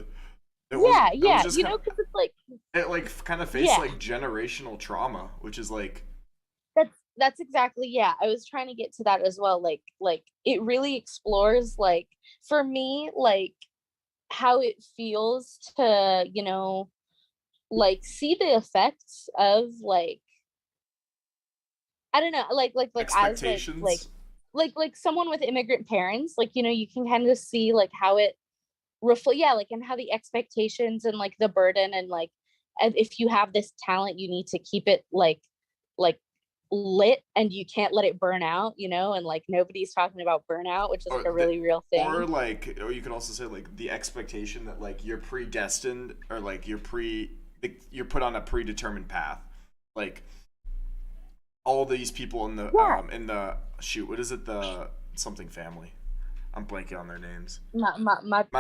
B: yeah,
A: It was
B: yeah,
A: just kind of
B: because it's like
A: it like kind of faced
B: yeah,
A: like generational trauma, which is like
B: that's exactly, yeah, I was trying to get to that as well, like it really explores like for me like how it feels to like see the effects of like I don't know, like as
A: expectations.
B: like someone with immigrant parents, like you can kind of see like how it yeah, like and how the expectations and like the burden and like and if you have this talent you need to keep it like lit and you can't let it burn out, and like nobody's talking about burnout, which is like
A: or
B: a
A: the
B: really real
A: or
B: thing.
A: like or you can also say like the expectation that like you're predestined or like you're put on a predetermined path, like all these people
B: Yeah,
A: in the shoot, what is it, the something family, I'm blanking on their names. Ma-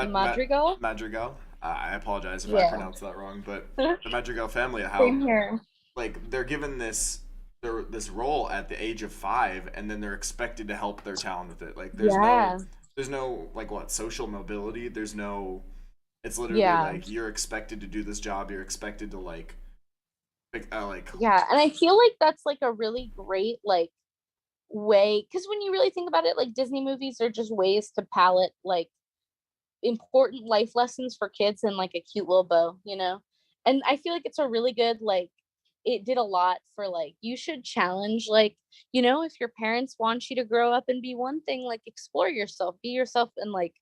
B: Madrigal.
A: Madrigal. I apologize if I
B: Yeah.
A: pronounced that wrong, but the Madrigal family, how
B: Same here.
A: like they're given this this role at the age of 5, and then they're expected to help their town with it. Like
B: Yeah.
A: there's no like what social mobility. There's no. It's literally
B: Yeah.
A: like you're expected to do this job. You're expected to like
B: Yeah. And I feel like that's like a really great like way, because when you really think about it, like Disney movies are just ways to palette like important life lessons for kids in like a cute little bow, you know? And I feel like it's a really good like it did a lot for like you should challenge like, you know, if your parents want you to grow up and be one thing, like explore yourself, be yourself, and like,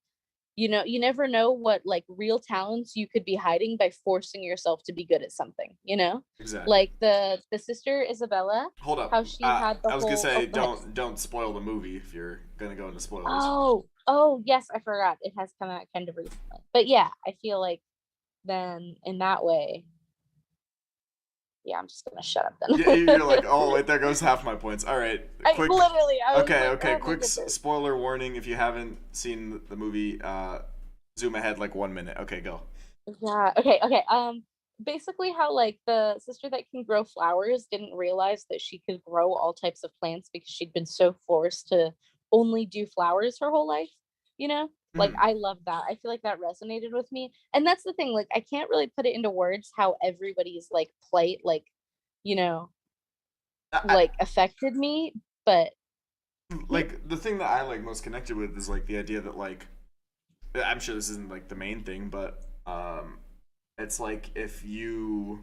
B: you know, you never know what like real talents you could be hiding by forcing yourself to be good at something, you know?
A: exactly.
B: Like the sister Isabella,
A: Hold up.
B: how she had the
A: I was gonna
B: whole,
A: say
B: oh, go ahead.
A: don't spoil the movie if you're gonna go into spoilers.
B: Oh, yes, I forgot. It has come out kind of recently. But yeah, I feel like then in that way, yeah, I'm just gonna shut up
A: Yeah, you're like,
B: then.
A: oh wait, there goes half my points. All right,
B: I
A: quick.
B: literally, I was
A: Okay,
B: like,
A: okay,
B: oh my
A: quick
B: goodness.
A: spoiler warning. If you haven't seen the movie, zoom ahead like 1 minute. Okay, go.
B: Yeah. Okay. Basically, how like the sister that can grow flowers didn't realize that she could grow all types of plants because she'd been so forced to only do flowers her whole life. You know, like
A: Mhm.
B: I love that. I feel like that resonated with me, and that's the thing. Like, I can't really put it into words how everybody's like plight, like, you know,
A: I,
B: like affected me. But hmm?
A: like the thing that I like most connected with is like the idea that like I'm sure this isn't like the main thing, but it's like if you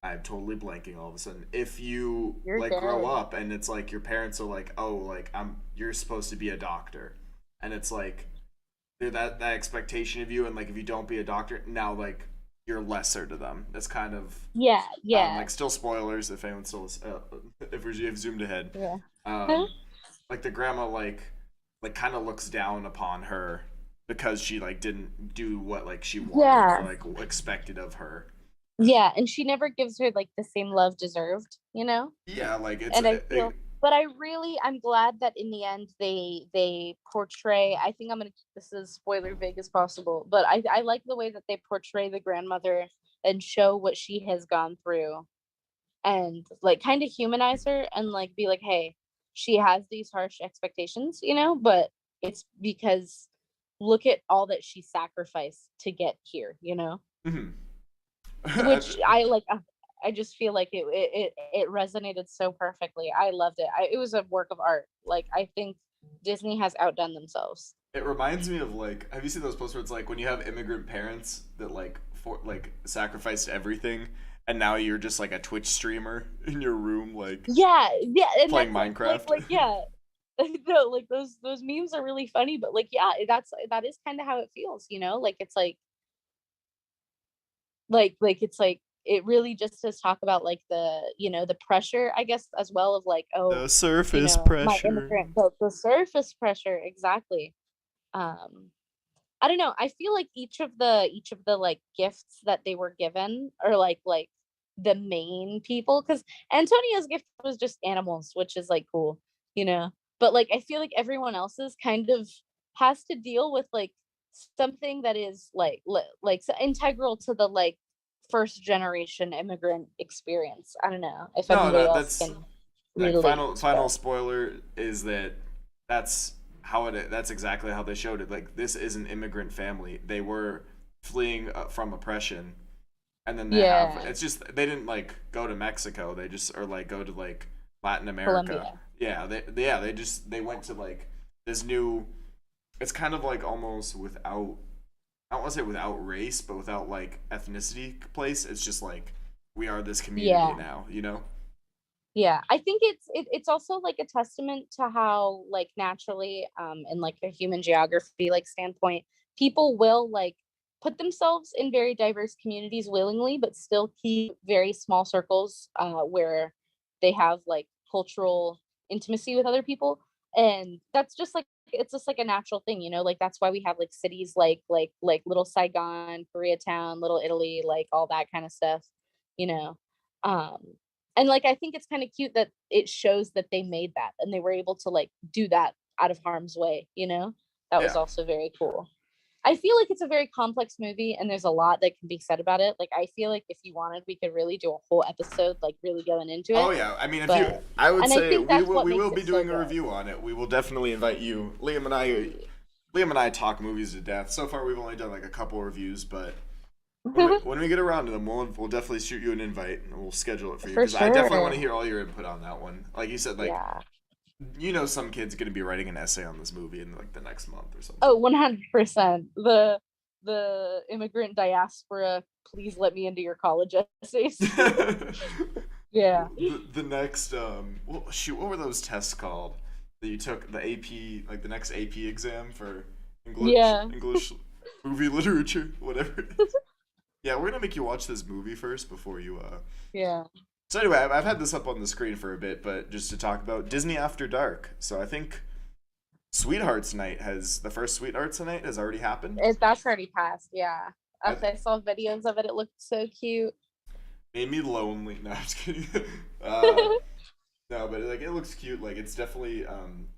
A: I'm totally blanking all of a sudden. If you
B: You're
A: like grow
B: good.
A: up and it's like your parents are like, "Oh, like you're supposed to be a doctor." And it's like that expectation of you, and like if you don't be a doctor, now like you're lesser to them. That's kind of
B: Yeah. Yeah.
A: like still spoilers if anyone still if we've zoomed ahead.
B: Yeah. Huh?
A: Um like the grandma like kind of looks down upon her because she like didn't do what like she wanted or
B: Yeah.
A: like expected of her.
B: Yeah, and she never gives her like the same love deserved, you know?
A: Yeah, like
B: And I feel, but I'm glad that in the end they portray, I think I'm gonna keep this as spoiler vague as possible, but I like the way that they portray the grandmother and show what she has gone through, and like kind of humanize her and like be like, hey, she has these harsh expectations, you know, but it's because look at all that she sacrificed to get here, you know?
A: mhm.
B: Which I like. I just feel like it resonated so perfectly. I loved it. It was a work of art. Like I think Disney has outdone themselves.
A: It reminds me of like, have you seen those posts where it's like when you have immigrant parents that like for like sacrificed everything, and now you're just like a Twitch streamer in your room like
B: Yeah, yeah, and
A: playing
B: that's
A: Minecraft.
B: yeah. No, like those memes are really funny, but like yeah, that is kind of how it feels, you know? Like it's like it's like it really just does talk about like the, you know, the pressure, I guess, as well, of like, oh,
A: The
B: you
A: surface
B: know, my
A: pressure.
B: immigrant, the surface pressure, exactly. um I don't know, I feel like each of the like gifts that they were given are like the main people, because Antonio's gift was just animals, which is like cool, you know, but like I feel like everyone else's kind of has to deal with like something that is like so integral to the like first generation immigrant experience. I don't know if
A: No,
B: anybody
A: no,
B: else
A: that's
B: can
A: like
B: relate,
A: final
B: but
A: spoiler is that that's how it that's exactly how they showed it. Like this is an immigrant family. They were fleeing from oppression, and then they have
B: yeah,
A: it's just they didn't like go to Mexico. They just or like go to like Latin America.
B: Colombia.
A: Yeah, they just they went to like this new. It's kind of like almost without I don't want to say without race, but without like ethnicity place. It's just like we are this community
B: Yeah.
A: now. You know.
B: Yeah, I think it's also like a testament to how like naturally in like a human geography like standpoint, people will like put themselves in very diverse communities willingly, but still keep very small circles where they have like cultural intimacy with other people. And that's just like it's just like a natural thing, you know, like that's why we have like cities like little Saigon, Koreatown, Little Italy, like all that kind of stuff, you know. Um and like I think it's kind of cute that it shows that they made that and they were able to like do that out of harm's way, you know? That was
A: Yeah.
B: also very cool. I feel like it's a very complex movie and there's a lot that can be said about it. Like I feel like if you wanted, we could really do a whole episode like really going into
A: Oh
B: it.
A: yeah, I mean,
B: But
A: I would
B: and I
A: say
B: think that's what
A: we
B: makes
A: will
B: it
A: be
B: so
A: doing a
B: good.
A: review on it. We will definitely invite you. Liam and I talk movies to death. So far, we've only done like a couple reviews, but when we get around to them, we'll definitely shoot you an invite and we'll schedule it for you
B: For
A: because I definitely want to
B: sure.
A: hear all your input on that one. Like you said, like
B: Yeah.
A: some kid's gonna be writing an essay on this movie in like the next month or something.
B: Oh, 100%. The immigrant diaspora, please let me into your college essays. Yeah.
A: The next well, shoot, what were those tests called that you took, the AP, like the next AP exam for English movie literature, whatever it is. Yeah, we're gonna make you watch this movie first before you
B: Yeah.
A: So anyway, I've had this up on the screen for a bit, but just to talk about Disney After Dark. So I think the first Sweethearts Night has already happened.
B: That's already passed. Yeah. I saw videos of it. It looked so cute.
A: Made me lonely. No, I'm just kidding. No, but like it looks cute. Like it's definitely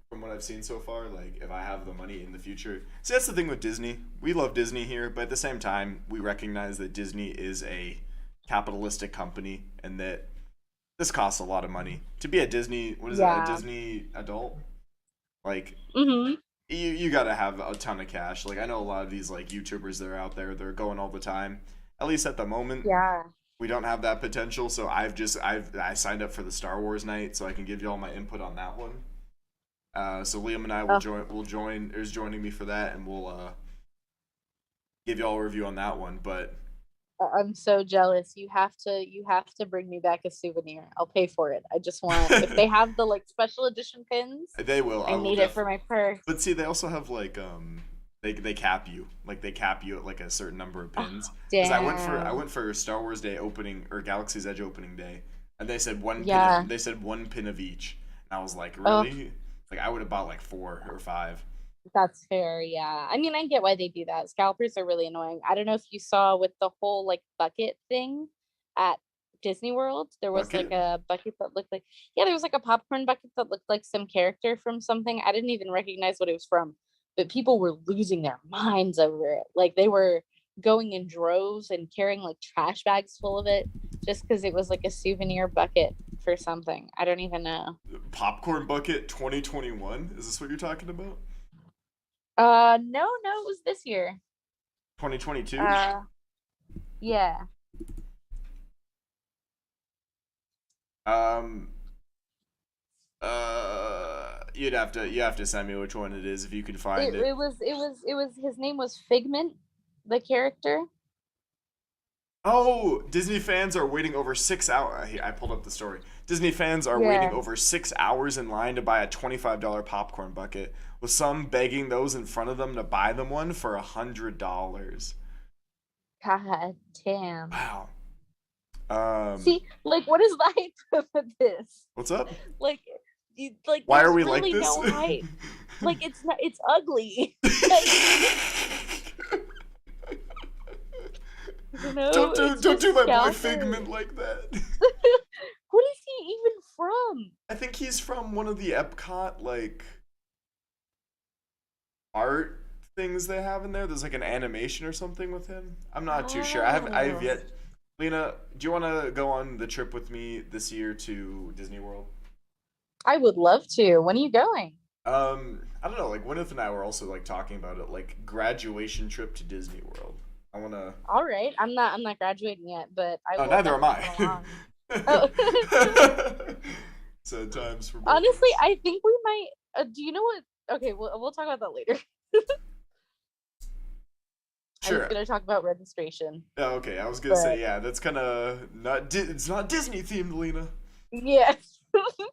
A: from what I've seen so far. Like if I have the money in the future, see that's the thing with Disney. We love Disney here, but at the same time, we recognize that Disney is a capitalistic company and that this costs a lot of money to be a Disney. What is that? A Disney adult? Like you gotta have a ton of cash. Like I know a lot of these like YouTubers that are out there, they're going all the time. At least at the moment.
B: Yeah.
A: We don't have that potential, so I signed up for the Star Wars night so I can give you all my input on that one. So Liam and I will joining me for that, and we'll give you all a review on that one. But
B: I'm so jealous. You have to bring me back a souvenir. I'll pay for it. I just want if they have the like special edition pins.
A: They will.
B: I need it for my purse.
A: But see, they also have like they cap you. Like they cap you at like a certain number of pins. Because I went for Star Wars Day opening or Galaxy's Edge opening day, and they said one pin of each. And I was like, really? Like I would have bought like 4 or 5.
B: That's fair, yeah. I mean, I get why they do that. Scalpers are really annoying. I don't know if you saw with the whole like bucket thing at Disney World. There was like a bucket that looked like there was like a popcorn bucket that looked like some character from something. I didn't even recognize what it was from, but people were losing their minds over it. Like they were going in droves and carrying like trash bags full of it just because it was like a souvenir bucket for something. I don't even know.
A: Popcorn bucket 2021? Is this what you're talking about?
B: No, it was this year.
A: 2022?
B: Yeah.
A: You have to send me which one it is if you can find it.
B: It was his name was Figment, the character.
A: Oh, Disney fans are waiting over 6 hours. I pulled up the story. Disney fans are waiting over 6 hours in line to buy a $25 popcorn bucket, with some begging those in front of them to buy them one for $100.
B: God damn.
A: Wow.
B: See, like, what is the hype of this?
A: What's up?
B: Like,
A: why are we
B: really
A: like this?
B: No hype. Like, it's ugly.
A: Don't do my boy Figment like that.
B: What is he even from?
A: I think he's from one of the Epcot like art things they have in there. There's like an animation or something with him. I'm not too sure. I have yet. Lena, do you want to go on the trip with me this year to Disney World?
B: I would love to. When are you going?
A: I don't know. Like Gwyneth and I were also like talking about it, like graduation trip to Disney World. I want to.
B: All right, I'm not graduating yet, but I.
A: Oh, neither am I.
B: Oh.
A: So times for.
B: Honestly, I think we might. Do you know what? Okay, we'll talk about that later.
A: Sure.
B: I was gonna talk about registration.
A: Oh, okay. I was gonna say that's kind of not. It's not Disney themed, Lena.
B: Yes.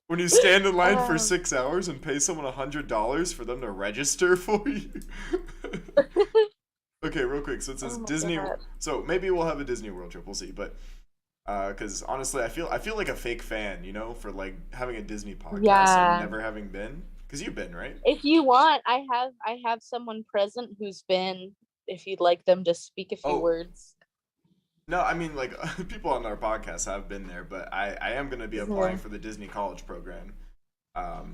A: When you stand in line for 6 hours and pay someone $100 for them to register for you. Okay, real quick. So it says Disney. God. So maybe we'll have a Disney World trip. We'll see. But because honestly, I feel like a fake fan, you know, for like having a Disney podcast and never having been. Because you've been, right?
B: If you want, I have someone present who's been. If you'd like them to speak a few words.
A: No, I mean, like, people on our podcast have been there, but I am going to be applying for the Disney College program.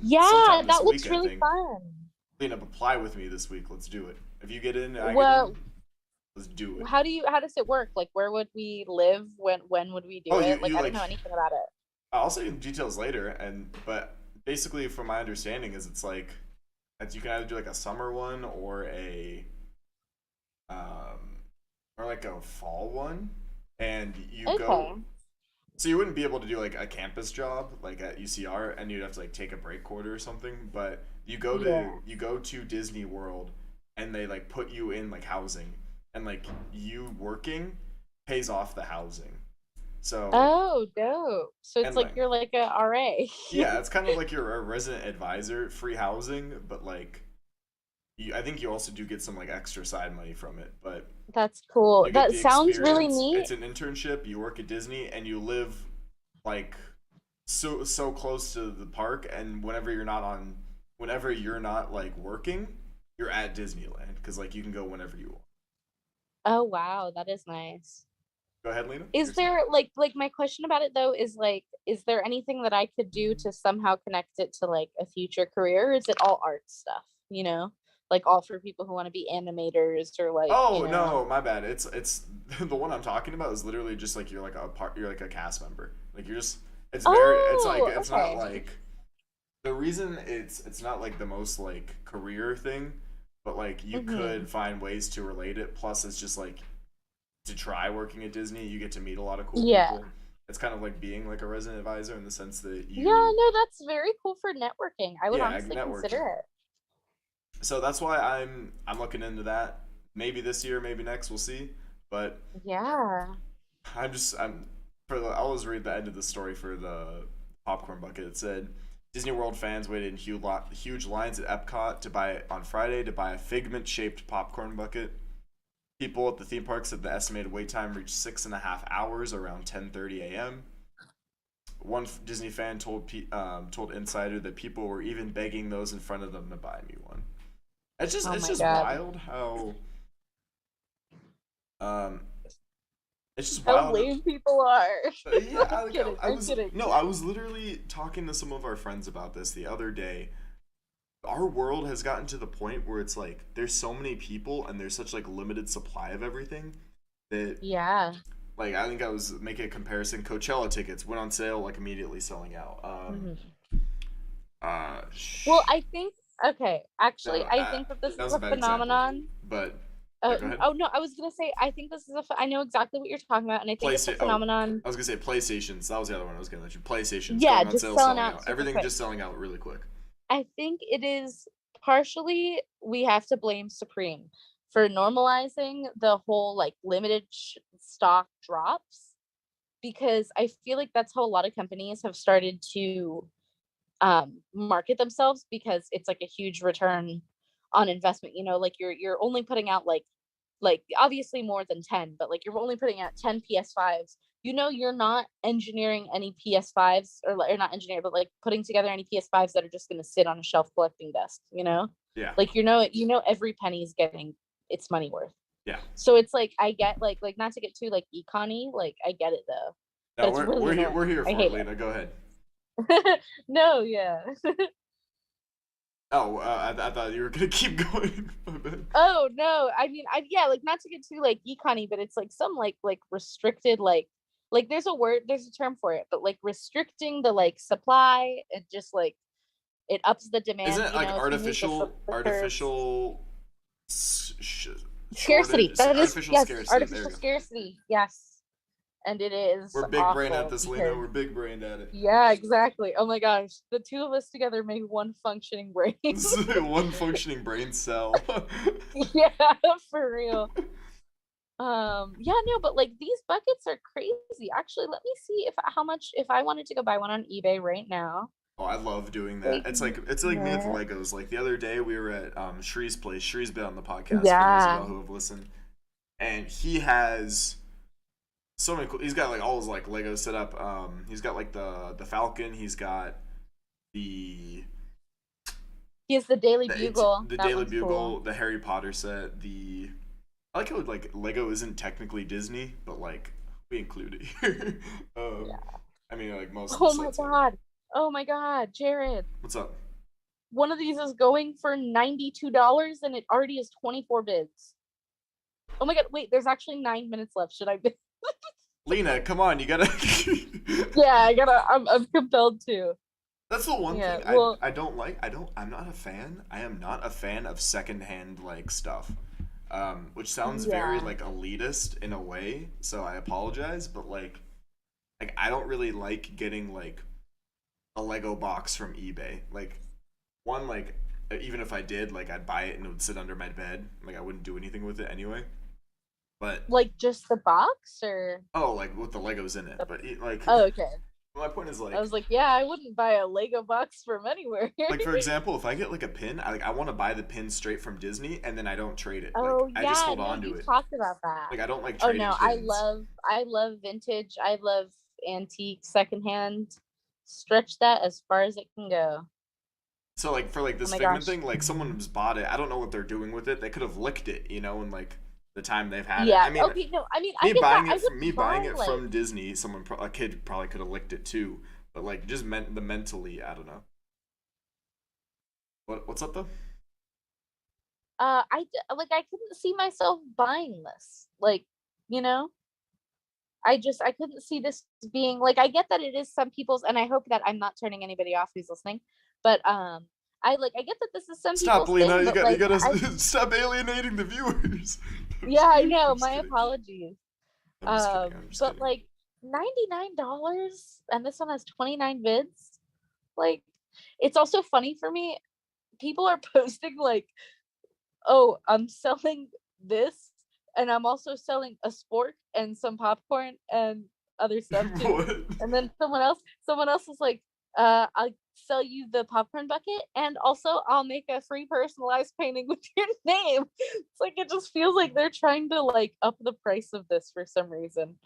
B: Yeah, that looks really fun.
A: Clean up, apply with me this week. Let's do it. If you get in, I get in.
B: Well,
A: Let's do it.
B: how does it work? Like, where would we live? When would we
A: Oh,
B: do it? Like,
A: you
B: I don't
A: like.
B: know anything about it.
A: I'll say details later, but basically, from my understanding, is it's like you can either do like a summer one um or like a fall one, and you
B: Okay.
A: go. So you wouldn't be able to do like a campus job like at UCR, and you'd have to like take a break quarter or something. But
B: Yeah.
A: you go to Disney World, and they like put you in like housing, and like you working pays off the housing. So
B: Oh, dope. So it's
A: and
B: like
A: like
B: you're like a RA.
A: yeah, it's kind of like you're a resident advisor, free housing, but like I think you also do get some like extra side money from it, but
B: That's cool.
A: you get
B: That
A: the
B: sounds really
A: experience.
B: neat.
A: It's an internship. You work at Disney, and you live like so close to the park. And whenever you're not like working, you're at Disneyland because like you can go whenever you want.
B: Oh, wow, that is nice.
A: Go ahead, Lena.
B: Is
A: You're saying.
B: there like my question about it though is like, is there anything that I could do to somehow connect it to like a future career? Or is it all art stuff, you know? Like all for people who want to be animators or like, you
A: Oh
B: know.
A: no, my bad. It's the one I'm talking about is literally just like you're like a cast member. Like you're just it's like
B: Oh,
A: it's not
B: okay.
A: like the reason it's not like the most like career thing, but like you
B: Mm-hmm.
A: could find ways to relate it. Plus, it's just like to try working at Disney, you get to meet a lot of cool
B: Yeah.
A: people. It's kind of like being like a resident advisor in the sense that
B: Yeah,
A: you
B: no, that's very cool for networking. I would
A: yeah
B: honestly
A: networking.
B: consider it.
A: So that's why I'm looking into that. Maybe this year, maybe next, we'll see. But
B: Yeah.
A: I'm I'll just read the end of the story for the popcorn bucket. It said Disney World fans waited in huge lines at Epcot on Friday to buy a figment shaped popcorn bucket. People at the theme park said the estimated wait time reached 6.5 hours around 10:30 a.m. One Disney fan told Insider that people were even begging those in front of them to buy me one.
B: Oh
A: It's
B: my
A: just
B: God.
A: wild how um it's just
B: How
A: wild.
B: lame people are.
A: Yeah,
B: I'm kidding.
A: I
B: I'm
A: was
B: kidding.
A: no, I was literally talking to some of our friends about this the other day. Our world has gotten to the point where it's like there's so many people and there's such like limited supply of everything that
B: Yeah.
A: like I think I was making a comparison. Coachella tickets went on sale like immediately selling out.
B: Mhm.
A: Uh,
B: Well,
A: sh-
B: I think okay, actually,
A: no,
B: I think that this
A: that
B: is
A: was a
B: a
A: bad example,
B: phenomenon.
A: but
B: Oh,
A: go ahead.
B: oh no, I was gonna say I think this is I know exactly what you're talking about, and I think it's a
A: PlayStation. Oh,
B: phenomenon.
A: I was gonna say PlayStations. That was the other one I was gonna mention. PlayStations
B: Yeah,
A: going on
B: just
A: sale,
B: selling
A: selling
B: out
A: out.
B: super
A: Everything
B: quick.
A: just selling out really quick.
B: I think it is partially we have to blame Supreme for normalizing the whole like limited stock drops because I feel like that's how a lot of companies have started to market themselves because it's like a huge return on investment. You know, like you're only putting out like obviously more than 10, but like you're only putting out 10 PS5s. You know, you're not engineering any PS5s or not engineering, but like putting together any PS5s that are just going to sit on a shelf collecting dust, you know?
A: Yeah,
B: Like you know every penny is getting its money worth.
A: yeah.
B: So it's like I get like not to get too like econ-y, like I get it though. But
A: No,
B: it's really annoying.
A: we're here
B: I
A: for it,
B: hate
A: Lena. Go ahead.
B: it. No, yeah.
A: Oh, I thought you were gonna keep going. My bad.
B: Oh no, I mean, I yeah, like not to get too like econ but it's like some like restricted like there's a word, there's a term for it, but like restricting the like supply, it just like it ups the
A: Isn't
B: demand,
A: it
B: you
A: like
B: know, if you move the curves.
A: s- sh-
B: Scarcity.
A: shortage,
B: That is
A: artificial
B: yes,
A: scarcity? There you
B: artificial
A: go.
B: scarcity. Yes. And it is
A: We're big brain at
B: awful
A: this, Lena.
B: because
A: We're big brained at it.
B: yeah, exactly. Oh my gosh, the two of us together make one functioning brain.
A: One functioning brain cell.
B: Yeah, for real. Yeah, no, but like these buckets are crazy. Actually, let me see if how much if I wanted to go buy one on eBay right now.
A: Oh, I love doing that.
B: Wait,
A: It's like me with
B: yeah.
A: Legos. Like the other day, we were at Shree's place. Shree's been on the podcast for those of
B: Yeah.
A: y'all who have listened, and he has so many. He's got like all his like Legos set up. He's got like the Falcon. He's got the
B: He has the Daily Bugle.
A: the
B: That
A: Daily
B: one's cool.
A: Bugle, the Harry Potter set. The I like how like Lego isn't technically Disney, but like we include it here.
B: Yeah.
A: I mean like most of the
B: Oh my
A: sets are.
B: god. Oh my god, Jared.
A: What's up?
B: one of these is going for $92 and it already has 24 bids. Oh my god, wait, there's actually 9 minutes left. Should I bid?
A: Lena, come on, you gotta.
B: Yeah, I gotta. I'm compelled to.
A: That's the one
B: Yeah,
A: thing
B: well,
A: I don't like. I'm not a fan. I am not a fan of secondhand like stuff. Which sounds very
B: yeah.
A: like elitist in a way, so I apologize, but like I don't really like getting like a Lego box from eBay. Like one like even if I did, like I'd buy it and it would sit under my bed. Like I wouldn't do anything with it anyway. But
B: Like just the box or
A: oh, like with the Legos in it.
B: the...
A: But like
B: Oh, okay.
A: my point is
B: I was like, yeah, I wouldn't buy a Lego box from anywhere.
A: like for example, if I get like a pin, I want to buy the pin straight from Disney and then I don't trade it. Like
B: Oh
A: I just
B: yeah,
A: hold
B: no,
A: on to
B: you
A: it.
B: talked about that.
A: Like I don't like
B: Oh
A: trading
B: no,
A: pins.
B: I love vintage. I love antique secondhand. Stretch that as far as it can go.
A: So like for like
B: Oh
A: this
B: my
A: Figment
B: gosh.
A: thing, like someone's bought it. I don't know what they're doing with it. They could have licked it, in like the time they've had it.
B: Yeah.
A: I mean,
B: Okay. No. I mean, I get that. I
A: me
B: wouldn't
A: buying
B: buy
A: it
B: like.
A: from Disney, a kid probably could have licked it too. But like just meant the mentally, I don't know. What's up though?
B: I couldn't see myself buying this. Like, you know, I couldn't see this being like. I get that it is some people's, and I hope that I'm not turning anybody off who's listening. But I get that this is some
A: Stop,
B: people's
A: Lena.
B: thing. But
A: You
B: like,
A: gotta
B: I
A: stop alienating the viewers.
B: yeah, I know.
A: I'm just
B: My
A: kidding.
B: apologies.
A: I'm just kidding. I'm just
B: But
A: kidding.
B: like $99 and this one has 29 bids. Like, it's also funny for me. People are posting like, "Oh, I'm selling this, and I'm also selling a spork and some popcorn and other stuff too."
A: What?
B: And then someone else is like, "I'll sell you the popcorn bucket, and also I'll make a free personalized painting with your name." It's like it just feels like they're trying to like up the price of this for some reason.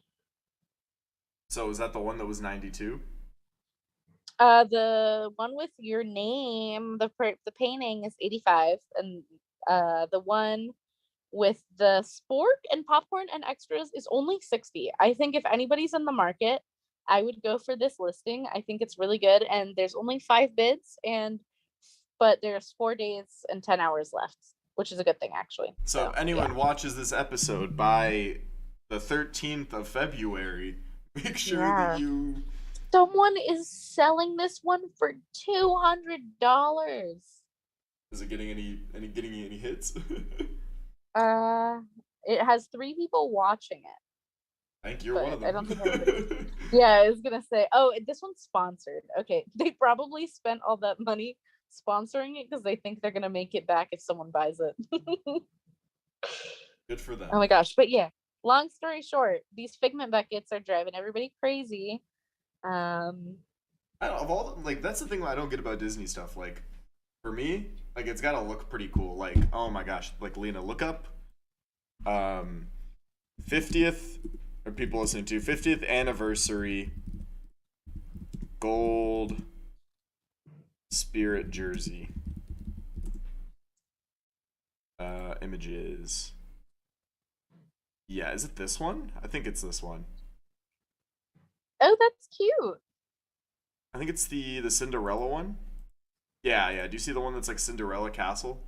A: So is that the one that was 92?
B: The one with your name, the painting is 85, and the one with the spork and popcorn and extras is only 60. I think if anybody's in the market, I would go for this listing. I think it's really good, and there's only 5 bids, but there's 4 days and 10 hours left, which is a good thing actually.
A: So
B: So
A: if
B: yeah,
A: anyone watches this episode by the 13th of February, make sure that
B: yeah.
A: you.
B: Someone is selling this one for $200.
A: Is it getting any hits?
B: Uh, it has 3 people watching it,
A: I think you're one
B: but
A: of
B: I
A: them.
B: don't think anybody. Yeah, I was gonna say. Oh, this one's sponsored. Okay, they probably spent all that money sponsoring it because they think they're gonna make it back if someone buys it.
A: Good for
B: Oh
A: them.
B: my gosh, but yeah. Long story short, these Figment buckets are driving everybody crazy. Um,
A: Of all like that's the thing I don't get about Disney stuff. Like for me, like it's gotta look pretty cool. Like oh my gosh, like Lena, look up um 50th or people listening to 50th anniversary gold spirit jersey images. Yeah, is it this one? I think it's this one.
B: oh, that's cute.
A: I think it's the Cinderella one. Yeah, yeah. Do you see the one that's like Cinderella Castle?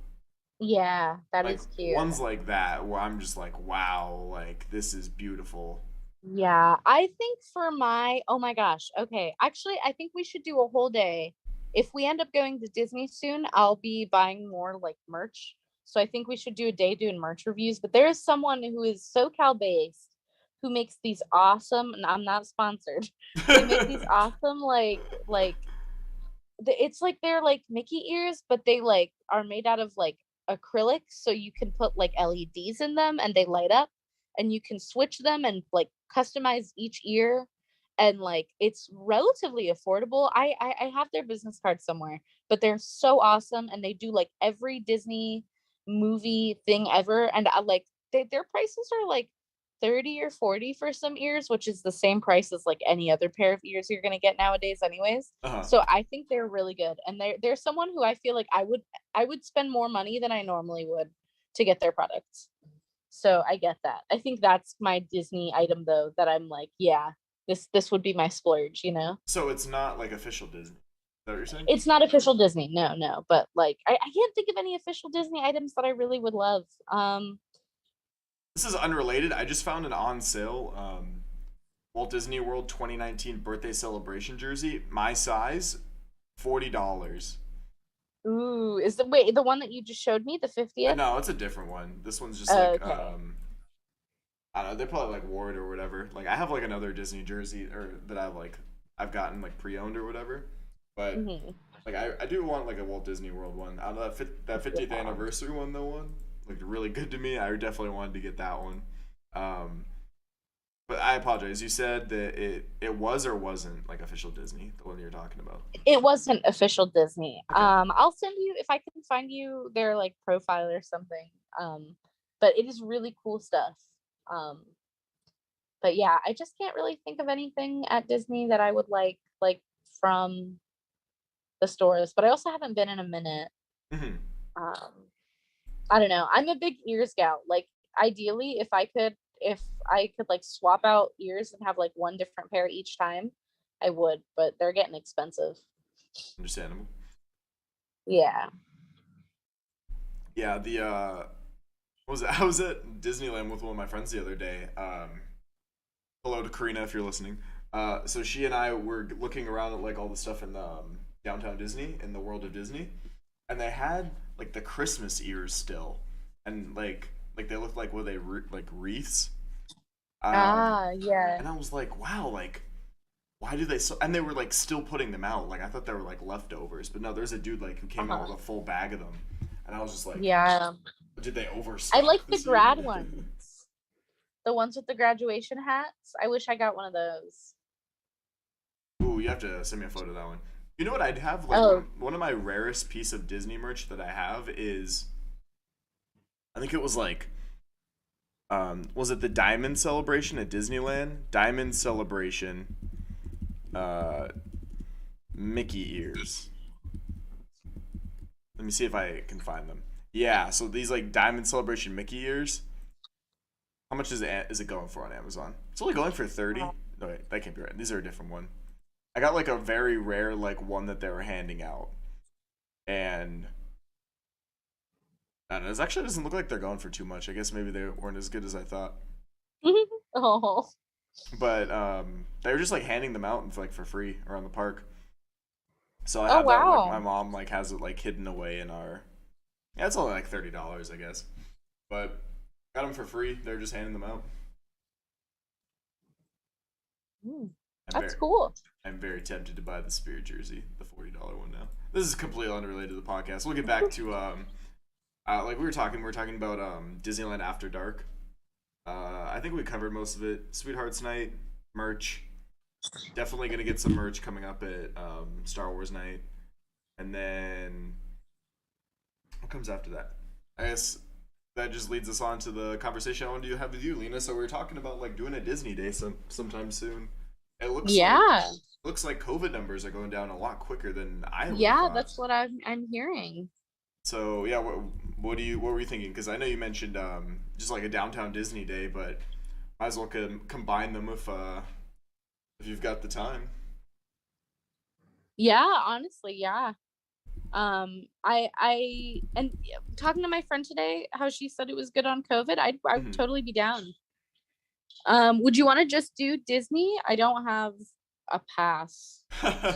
B: Yeah, that
A: Like
B: is cute.
A: ones like that where I'm just like, wow, like this is beautiful.
B: Yeah, I think for my, oh my gosh. Okay. Actually, I think we should do a whole day. If we end up going to Disney soon, I'll be buying more like merch. So I think we should do a day doing merch reviews. But there is someone who is SoCal based who makes these awesome, and I'm not sponsored. They make these awesome it's like they're like Mickey ears, but they like are made out of like acrylic, so you can put like LEDs in them and they light up, and you can switch them and like customize each ear, and like it's relatively affordable. I have their business card somewhere, but they're so awesome, and they do like every Disney movie thing ever, and I like their prices are like 30 or 40 for some ears, which is the same price as like any other pair of ears you're going to get nowadays anyways.
A: Uh-huh.
B: So I think they're really good, and they're someone who I feel like I would spend more money than I normally would to get their products. So I get that. I think that's my Disney item though that I'm like, yeah, this would be my splurge.
A: So it's not like official Disney. that what you're saying?
B: It's not official Disney. No, no. But like I can't think of any official Disney items that I really would love.
A: This is unrelated. I just found an on sale Walt Disney World 2019 birthday celebration jersey, my size, $40.
B: Ooh, is the wait the one that you just showed me, the 50th?
A: No, it's a different one. This one's just
B: Oh,
A: like
B: okay.
A: I don't know. They probably like wore it or whatever. Like I have like another Disney jersey or that I've gotten like pre-owned or whatever. But
B: Hmm.
A: like I do want like a Walt Disney World one. Out of that 50th
B: Yeah.
A: anniversary one though one looked really good to me. I definitely wanted to get that one. Um, but I apologize. You said that it was or wasn't like official Disney, the one you're talking about.
B: It wasn't official Disney.
A: Okay.
B: I'll send you if I can find you their like profile or something. Um, but it is really cool stuff. Um, but yeah, I just can't really think of anything at Disney that I would like from the stores. But I also haven't been in a minute.
A: Hmm.
B: Um, I don't know. I'm a big ears gal. Like ideally, if I could like swap out ears and have like one different pair each time, I would. But they're getting expensive.
A: Understandable.
B: Yeah.
A: Yeah, the what was it? I was at Disneyland with one of my friends the other day. Hello to Karina if you're listening. So she and I were looking around at like all the stuff in the downtown Disney in the world of Disney, and they had like the Christmas ears still, and like they looked like like wreaths. Um,
B: Yeah.
A: and I was like, wow, like why do they so? And they were like still putting them out. Like I thought they were like leftovers, but no, there's a dude like who came out
B: Uh-huh.
A: with a full bag of them, and I was just like,
B: Yeah.
A: did they
B: I like
A: overstock
B: the
A: this year?
B: grad ones. The ones with the graduation hats. I wish I got one of those.
A: Ooh, you have to send me a photo of that one. You know what I'd have? Like
B: Oh,
A: one of my rarest piece of Disney merch that I have is I think it was like was it the Diamond Celebration at Disneyland? Diamond Celebration uh Mickey ears. Let me see if I can find them. Yeah, so these like Diamond Celebration Mickey ears. How much is it going for on Amazon? It's only going for 30. No, wait, that can't be right. These are a different one. I got like a very rare like one that they were handing out. And I don't know, it actually doesn't look like they're going for too much. I guess maybe they weren't as good as I thought.
B: oh,
A: But they were just like handing them out and for free around the park. So I
B: oh
A: have that like my
B: wow.
A: mom like has it like hidden away in our. Yeah, it's only like $30, I guess. But got them for free. They're just handing them out.
B: Mm,
A: I'm
B: that's
A: very
B: cool.
A: I'm very tempted to buy the Spirit jersey, the $40 one now. This is completely unrelated to the podcast. We'll get back to like we were talking about Disneyland After Dark. I think we covered most of it. Sweethearts Night, merch. Definitely gonna get some merch coming up at Star Wars Night, and then what comes after that? I guess that just leads us on to the conversation I wanted to have with you, Lena. So we were talking about like doing a Disney day sometime soon. It
B: Yeah.
A: looks like COVID numbers are going down a lot quicker than I would have
B: Yeah,
A: thought.
B: that's what I'm hearing.
A: So yeah, what were you thinking? Because I know you mentioned just like a downtown Disney day, but might as well combine them if you've got the time.
B: Yeah, honestly, yeah. I and talking to my friend today, how she said it was good on COVID. I would
A: Hmm.
B: totally be down. Would you want to just do Disney? I don't have a pass,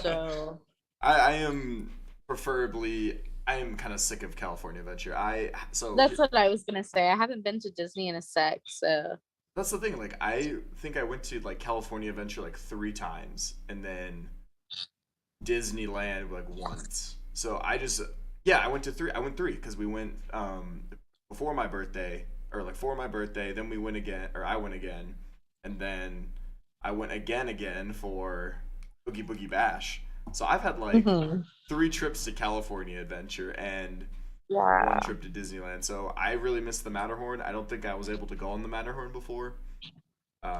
B: so
A: I am preferably I am kind of sick of California Adventure.
B: that's what I was gonna say. I haven't been to Disney in a sec, so
A: That's the thing. Like I think I went to like California Adventure like 3 times, and then Disneyland like once. So I just yeah I went to three. I went three because we went before my birthday or like for my birthday. Then we went again or I went again, and then I went again for Boogie Boogie Bash. So I've had like
B: hmm
A: 3 trips to California Adventure and one
B: yeah.
A: trip to Disneyland. So I really missed the Matterhorn. I don't think I was able to go on the Matterhorn before.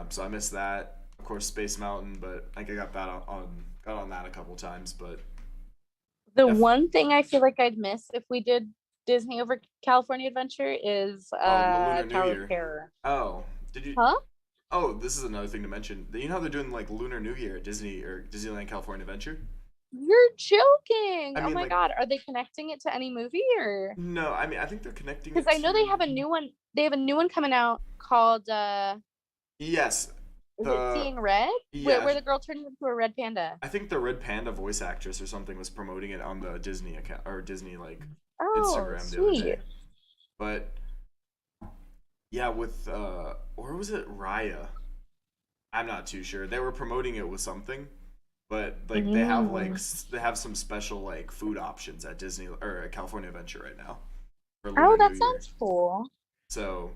A: So I missed that. Of course, Space Mountain, but I think I got on that a couple times. But
B: The
A: def-
B: one thing I feel like I'd miss if we did Disney over California Adventure is
A: oh, the Lunar New
B: Tower of
A: Year.
B: Terror.
A: Oh, did you?
B: Huh?
A: Oh, this is another thing to mention. You know how they're doing like Lunar New Year at Disney or Disneyland California Adventure?
B: You're joking.
A: I
B: Oh
A: mean,
B: my
A: like,
B: God. Are they connecting it to any movie or?
A: no, I mean, I think they're connecting
B: Because
A: it
B: I know they have
A: to.
B: a new one. They have a new one coming out called
A: Yes,
B: is it
A: the
B: Seeing Red?
A: yeah,
B: Where the girl turns into a red panda.
A: I think the Red Panda voice actress or something was promoting it on the Disney account or Disney like
B: Oh,
A: Instagram the other
B: sweet.
A: day. But yeah, with or was it Raya? I'm not too sure. They were promoting it with something, but like they have like
B: Mm.
A: they have some special like food options at Disney or at California Adventure right now for
B: Oh,
A: Lunar New
B: that
A: Year.
B: sounds cool.
A: So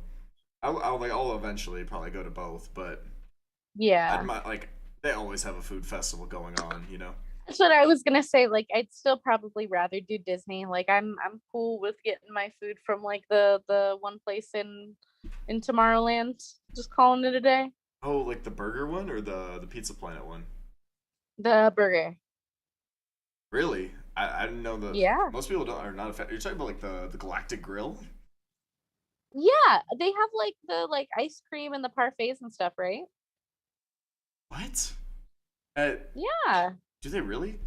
A: I'll eventually probably go to both, but I'd
B: Yeah.
A: like they always have a food festival going on, you know.
B: That's what I was gonna say. Like, I'd still probably rather do Disney. Like, I'm cool with getting my food from like the one place in Tomorrowland. Just calling it a day.
A: Oh, like the burger one or the Pizza Planet one?
B: The burger.
A: Really? I didn't know the
B: Yeah.
A: most people don't are not a fan. You're talking about like the Galactic Grill?
B: Yeah. They have like the like ice cream and the parfaits and stuff, right?
A: What? Uh,
B: Yeah.
A: do they really?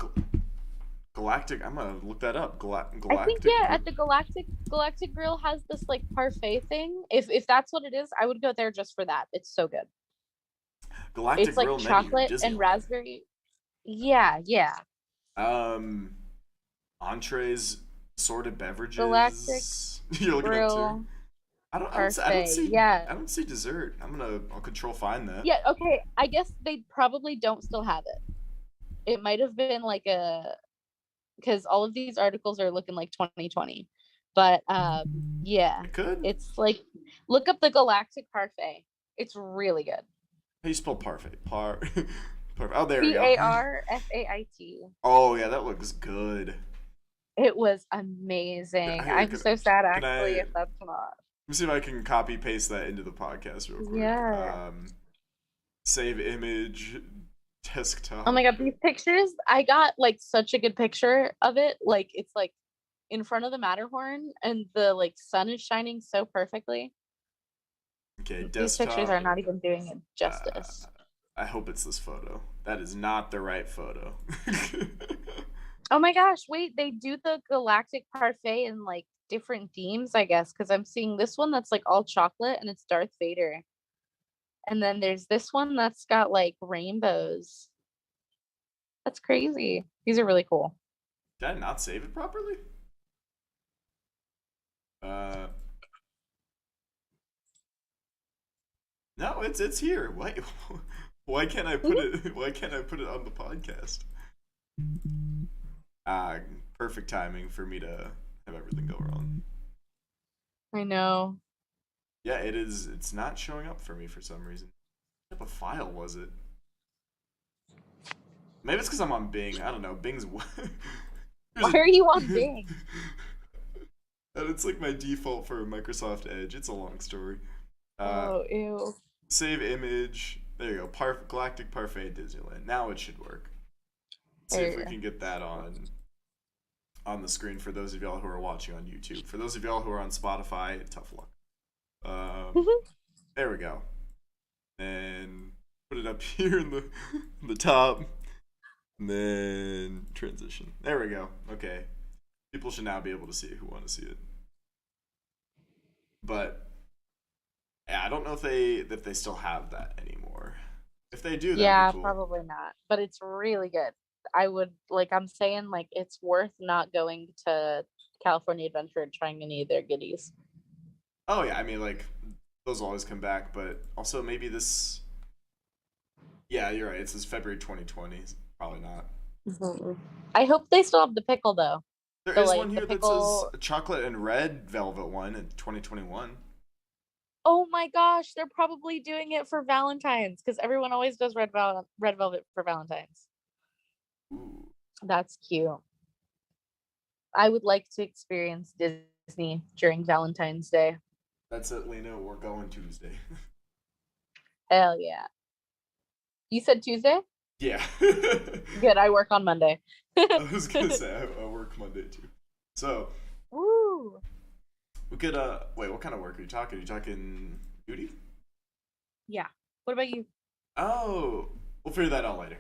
A: Galactic. I'm gonna look that up.
B: I think
A: Galactic.
B: yeah, at the Galactic Grill has this like parfait thing. If that's what it is, I would go there just for that. It's so good.
A: Galactic
B: It's like
A: Grill menu.
B: chocolate and
A: Disneyland.
B: raspberry. Yeah, yeah.
A: Um, entrees, assorted
B: Galactic
A: beverages. You're looking up too.
B: Grill
A: I don't
B: parfait.
A: see
B: Yeah.
A: I don't see dessert. I'll control find that.
B: Yeah, okay. I guess they probably don't still have it. It might have been like a because all of these articles are looking like 2020. But yeah.
A: It could.
B: It's like look up the Galactic Parfait. It's really good.
A: How you spell parfait? Parfait. Oh, there we go.
B: Parfait.
A: Oh yeah, that looks good.
B: It was amazing.
A: Here,
B: I'm so sad
A: can I?
B: actually
A: Let
B: if that's not.
A: me see if I can copy paste that into the podcast real quick.
B: Yeah.
A: Save image,
B: Oh
A: desktop.
B: my God, these pictures, I got like such a good picture of it. Like it's like in front of the Matterhorn and the like sun is shining so perfectly.
A: Okay,
B: These pictures are
A: desktop.
B: not even doing it
A: Uh,
B: justice.
A: I hope it's this photo. That is not the right photo.
B: Oh my gosh, wait, they do the Galactic Parfait in like different themes, I guess, because I'm seeing this one that's like all chocolate and it's Darth Vader. And then there's this one that's got like rainbows. That's crazy. These are really cool.
A: Did I not save it properly? Uh, no, it's here. Why why can't I put it? Why can't I put it on the podcast? Ah, perfect timing for me to have everything go wrong.
B: I know.
A: Yeah, it is. It's not showing up for me for some reason. What type of file was it? Maybe it's because I'm on Bing. I don't know. Bing's.
B: Why are you on Bing?
A: And it's like my default for Microsoft Edge. It's a long story. Uh,
B: Oh, ew.
A: save image. There you go. Galactic Parfait Disneyland. Now it should work. Let's see
B: There
A: if
B: you
A: we
B: go.
A: can get that on the screen for those of y'all who are watching on YouTube. For those of y'all who are on Spotify, tough luck. There we go. And put it up here in the top. And then transition. There we go. Okay. People should now be able to see it who want to see it. But yeah, I don't know if they still have that anymore. If they do, that'd
B: Yeah,
A: be cool.
B: probably not. But it's really good. I would like I'm saying like it's worth not going to California Adventure and trying any of their goodies.
A: Oh yeah, I mean like those will always come back, but also maybe this. Yeah, you're right. It says February 2020. Probably not.
B: Mhm. I hope they still have the pickle though.
A: There
B: The
A: is one
B: like the
A: here that says
B: pickle.
A: chocolate and red velvet one in 2021.
B: Oh my gosh, they're probably doing it for Valentine's because everyone always does red velvet for Valentine's.
A: Ooh,
B: That's cute. I would like to experience Disney during Valentine's Day.
A: that's it, Lena. We're going Tuesday.
B: Hell yeah. You said Tuesday?
A: Yeah.
B: Good, I work on Monday.
A: I was gonna say I work Monday too. So
B: Woo.
A: we could wait. What kind of work are you talking? Are you talking duty?
B: Yeah. What about you?
A: Oh, we'll figure that out later.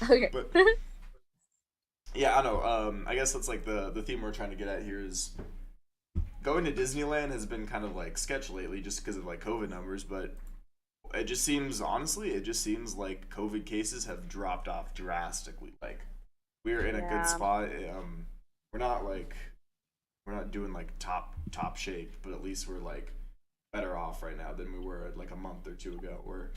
B: Okay.
A: But Yeah, I know. I guess that's like the theme we're trying to get at here is going to Disneyland has been kind of like sketch lately just because of like COVID numbers, but it just seems honestly, it just seems like COVID cases have dropped off drastically. Like we're in a good
B: Yeah.
A: spot. We're not like we're not doing like top shape, but at least we're like better off right now than we were like a month or two ago, where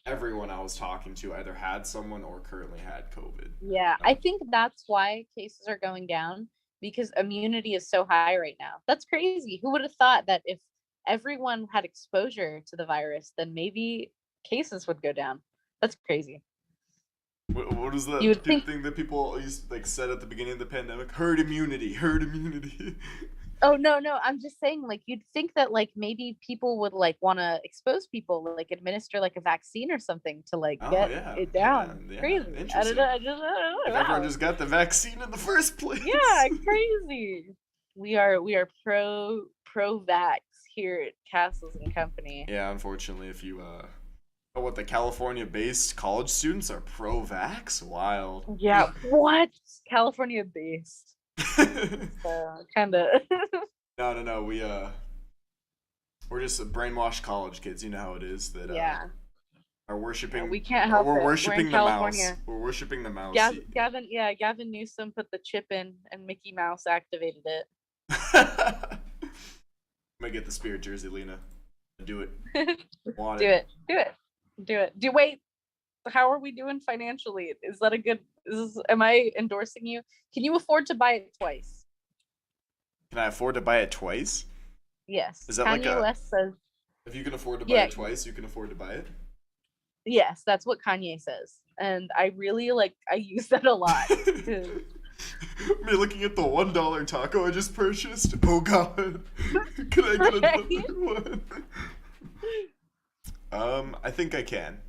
A: everyone I was talking to either had someone or currently had COVID.
B: Yeah, I
A: Um,
B: think that's why cases are going down because immunity is so high right now. That's crazy. Who would have thought that if everyone had exposure to the virus, then maybe cases would go down? That's crazy.
A: what is
B: You
A: that
B: would think.
A: thing that people used like said at the beginning of the pandemic? Herd immunity, herd immunity.
B: Oh no, no, I'm just saying like you'd think that like maybe people would like want to expose people, like administer like a vaccine or something to like
A: Oh
B: get
A: yeah,
B: it
A: yeah,
B: down.
A: yeah.
B: Crazy. I don't know.
A: Interesting.
B: I don't know.
A: If everyone
B: Wow.
A: just got the vaccine in the first
B: Yeah,
A: place.
B: crazy. We are pro vax here at Castles and Company.
A: Yeah, unfortunately, if you know what the California-based college students are pro-vax, wild.
B: Yeah, what? California based. So kind of.
A: No, no, no. We're just brainwashed college kids. You know how it is that
B: Yeah.
A: are
B: Yeah,
A: worshiping.
B: we can't help
A: We're
B: it. We're in
A: worshiping the mouse.
B: California.
A: We're worshiping the mouse.
B: Gavin Newsom put the chip in and Mickey Mouse activated it.
A: Might get the spirit jersey, Lena. Do it. Want
B: Do
A: it.
B: it. Do it. Do it. Do wait. How are we doing financially? Is that a good am I endorsing you? Can you afford to buy it twice?
A: Can I afford to buy it twice?
B: Yes.
A: Is that like
B: Kanye
A: a
B: West says
A: if you can afford to buy
B: yeah,
A: it twice, you can afford to buy it?
B: yes, that's what Kanye says. And I really like I use that a lot.
A: Me looking at the $1 taco I just purchased. Oh god. Can I get
B: Right?
A: another one? I think I can.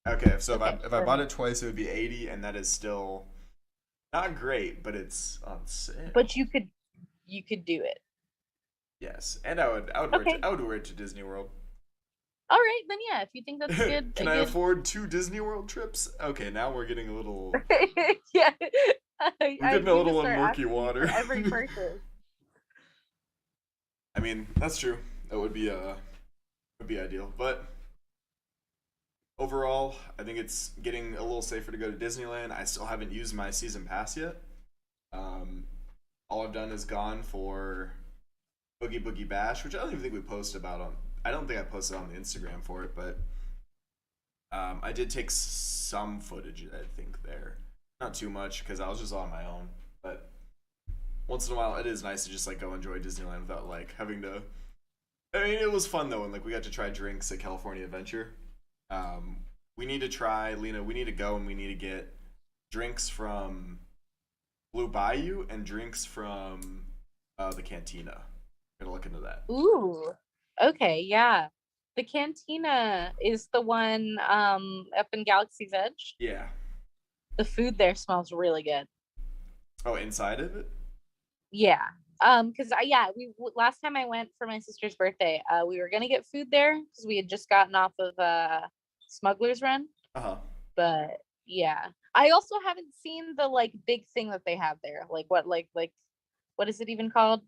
A: Okay, so
B: Okay.
A: if I bought it twice, it would be 80, and that is still not great, but it's on
B: But
A: sale.
B: you could do it.
A: Yes, and
B: Okay.
A: I would wear it to Disney World.
B: All right, then yeah, if you think that's
A: Can
B: a
A: I
B: good
A: afford 2 Disney World trips? Okay, now we're getting a little
B: yeah.
A: we're getting a
B: We need to
A: little in
B: start
A: murky
B: asking you for
A: water.
B: every purchase.
A: I mean, that's true. That would be ideal, but overall, I think it's getting a little safer to go to Disneyland. I still haven't used my season pass yet. Um, all I've done is gone for Boogie Boogie Bash, which I don't even think we posted about on. I don't think I posted on the Instagram for it, but I did take some footage. I think there, not too much because I was just on my own. But once in a while, it is nice to just like go enjoy Disneyland without like having to. I mean, it was fun though, and like we got to try drinks at California Adventure. Um, we need to try, Lena. We need to go and we need to get drinks from Blue Bayou and drinks from the Cantina. Gotta look into that.
B: Ooh. Okay, yeah. The cantina is the one up in Galaxy's Edge.
A: Yeah.
B: The food there smells really good.
A: Oh, inside of it?
B: Yeah. Because I yeah, last time I went for my sister's birthday, we were gonna get food there because we had just gotten off of Smuggler's Run.
A: Uh huh.
B: But yeah. I also haven't seen the like big thing that they have there. Like what is it even called?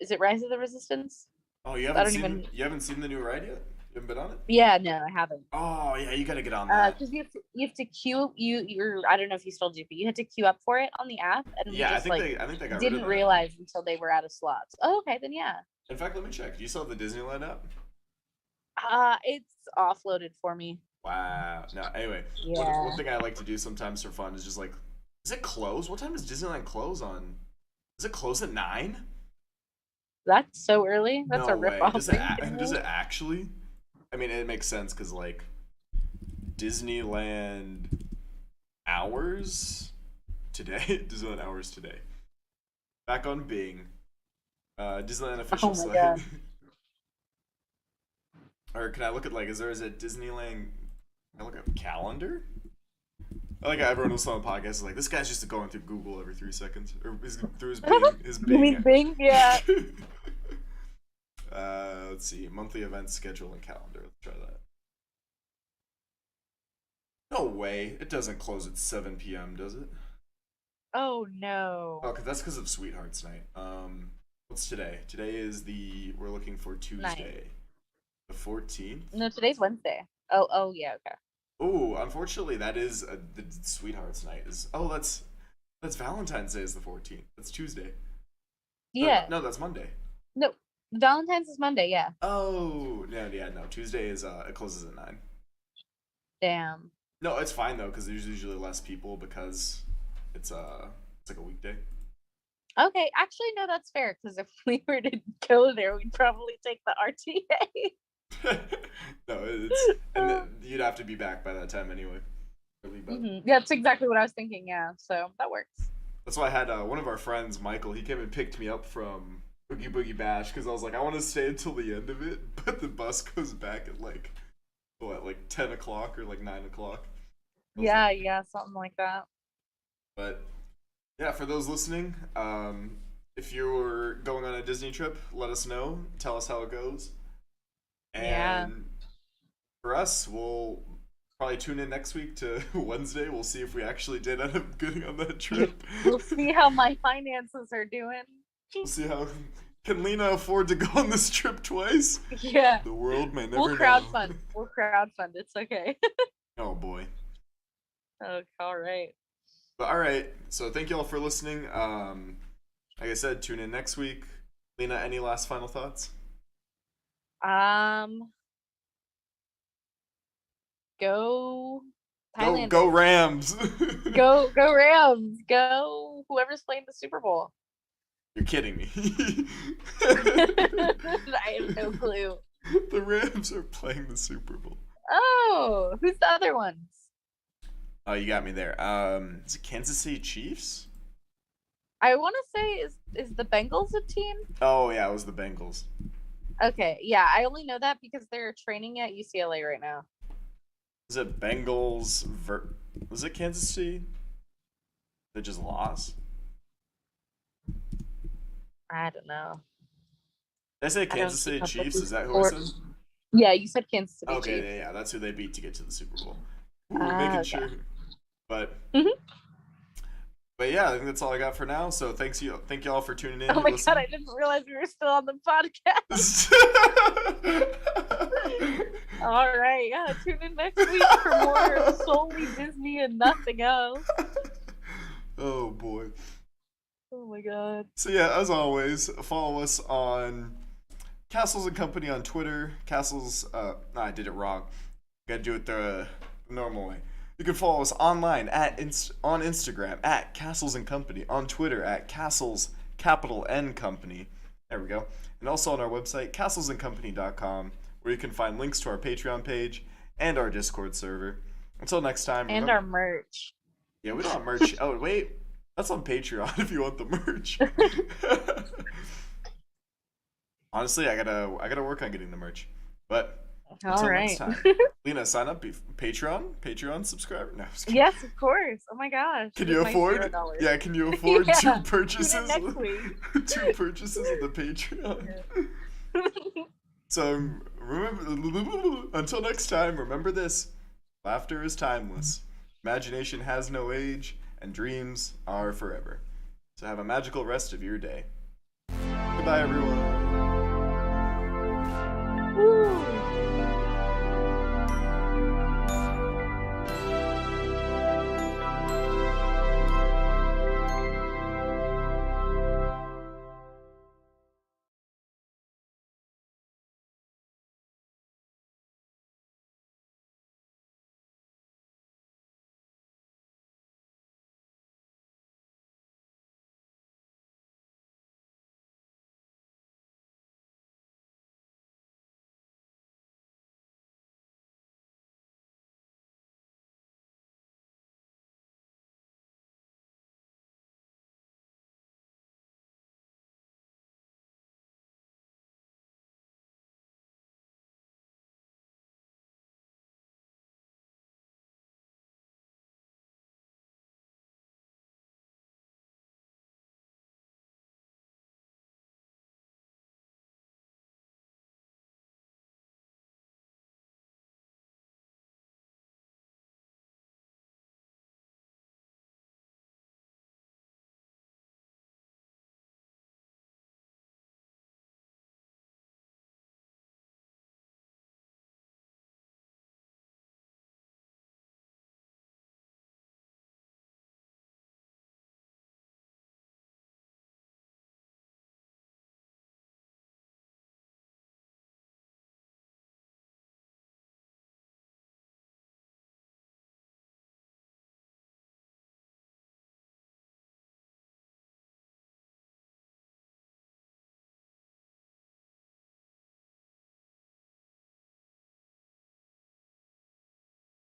B: Is it Rise of the Resistance?
A: Oh,
B: I don't even.
A: you haven't seen the new ride yet? You haven't been on it?
B: Yeah, no, I haven't.
A: Oh yeah, you gotta get on that.
B: Because you have to queue you're I don't know if you still do, but you had to queue up for it on the app, and we
A: Yeah,
B: just like
A: I think they got rid of
B: didn't
A: that.
B: realize until they were out of slots. Oh, okay, then yeah.
A: In fact, let me check. Do you still have the Disneyland app?
B: It's offloaded for me.
A: Wow. No. Anyway, one
B: Yeah,
A: thing I like to do sometimes for fun is just like, is it close? What time does Disneyland close on? Is it close at 9?
B: that's so early. That's
A: No
B: a rip
A: way.
B: off. Are you kidding
A: Does
B: me?
A: it actually? I mean, it makes sense because like Disneyland hours today. Disneyland hours today. Back on Bing. Disneyland official
B: Oh my
A: site.
B: god.
A: Or can I look at like is a Disneyland? Can I look at calendar? I like how everyone else on the podcast is like, this guy's just going through Google every 3 seconds, or through his
B: You
A: Bing.
B: mean Bing? Yeah.
A: Let's see, monthly event schedule and calendar. Let's try that. No way, it doesn't close at 7 p.m., does it?
B: Oh no.
A: Oh, cause that's because of Sweethearts Night. What's today? Today is we're looking for
B: Night.
A: Tuesday, the 14th.
B: No, today's Wednesday. Oh yeah, okay.
A: Oh, unfortunately, that is the Sweethearts Night. That's Valentine's Day is the 14th. That's Tuesday. No,
B: Yeah.
A: no, that's Monday.
B: No, Valentine's is Monday, yeah.
A: Oh, no, yeah, no. Tuesday is it closes at 9.
B: Damn.
A: No, it's fine though, because there's usually less people because it's like a weekday.
B: Okay, actually no, that's fair because if we were to go there, we'd probably take the RTA.
A: No, it's and you'd have to be back by that time anyway. Really, but
B: Yeah, that's exactly what I was thinking. Yeah, so that works.
A: that's why I had one of our friends, Michael. He came and picked me up from Oogie Boogie Bash because I was like, I want to stay until the end of it, but the bus goes back at like what, like 10 o'clock or like 9 o'clock.
B: Yeah,
A: Like,
B: yeah, something like that.
A: but yeah, for those listening, if you're going on a Disney trip, let us know. Tell us how it goes.
B: Yeah.
A: And for us, we'll probably tune in next week to Wednesday. We'll see if we actually did end up getting on that trip.
B: We'll see how my finances are doing.
A: We'll see how can Lena afford to go on this trip twice.
B: Yeah.
A: The world may never
B: We'll
A: know.
B: crowdfund. We'll crowdfund. It's okay.
A: Oh boy.
B: Okay, all right.
A: But all right. So thank you all for listening. Like I said, tune in next week. Lena, any last final thoughts?
B: Go
A: Go
B: Thailand.
A: go Rams.
B: Go Rams. Go whoever's playing the Super Bowl.
A: You're kidding me.
B: I have no clue.
A: The Rams are playing the Super Bowl.
B: Oh, who's the other ones?
A: Oh, you got me there. Is it Kansas City Chiefs?
B: I want to say is the Bengals a team?
A: Oh yeah, it was the Bengals.
B: Okay, yeah, I only know that because they're training at UCLA right now.
A: Is it Bengals? Was it Kansas City? They just lost.
B: I don't know.
A: Did I say
B: I don't
A: Kansas
B: keep
A: City
B: up with
A: Chiefs?
B: these
A: Is that who I said?
B: sports. Yeah, you said Kansas City
A: Okay,
B: Chiefs.
A: yeah, that's who they beat to get to the Super Bowl. Ooh, making
B: Okay.
A: sure. But
B: Mhm.
A: but yeah, I think that's all I got for now. So thank you all for tuning in.
B: Oh my god, I didn't realize we were still on the podcast. All right, yeah, tune in next week for more solely Disney and nothing else.
A: Oh boy.
B: Oh my god.
A: So yeah, as always, follow us on Castles and Company on Twitter. Castles. No, I did it wrong. Gotta do it the normal way. You can follow us online on Instagram at Castles and Company, on Twitter at Castles capital N Company. There we go. And also on our website castlesandcompany.com, where you can find links to our Patreon page and our Discord server. Until next time.
B: And our merch.
A: Yeah, we don't have merch. Oh wait, that's on Patreon if you want the merch. Honestly, I gotta work on getting the merch. But until next time, Lena, sign up, Patreon subscriber. No,
B: yes, of course. Oh my gosh.
A: Can you afford? Yeah, can you afford
B: yeah.
A: two purchases?
B: Next week.
A: Two purchases of the Patreon.
B: Yeah.
A: So remember, until next time, remember this: laughter is timeless, imagination has no age, and dreams are forever. So have a magical rest of your day. Goodbye, everyone.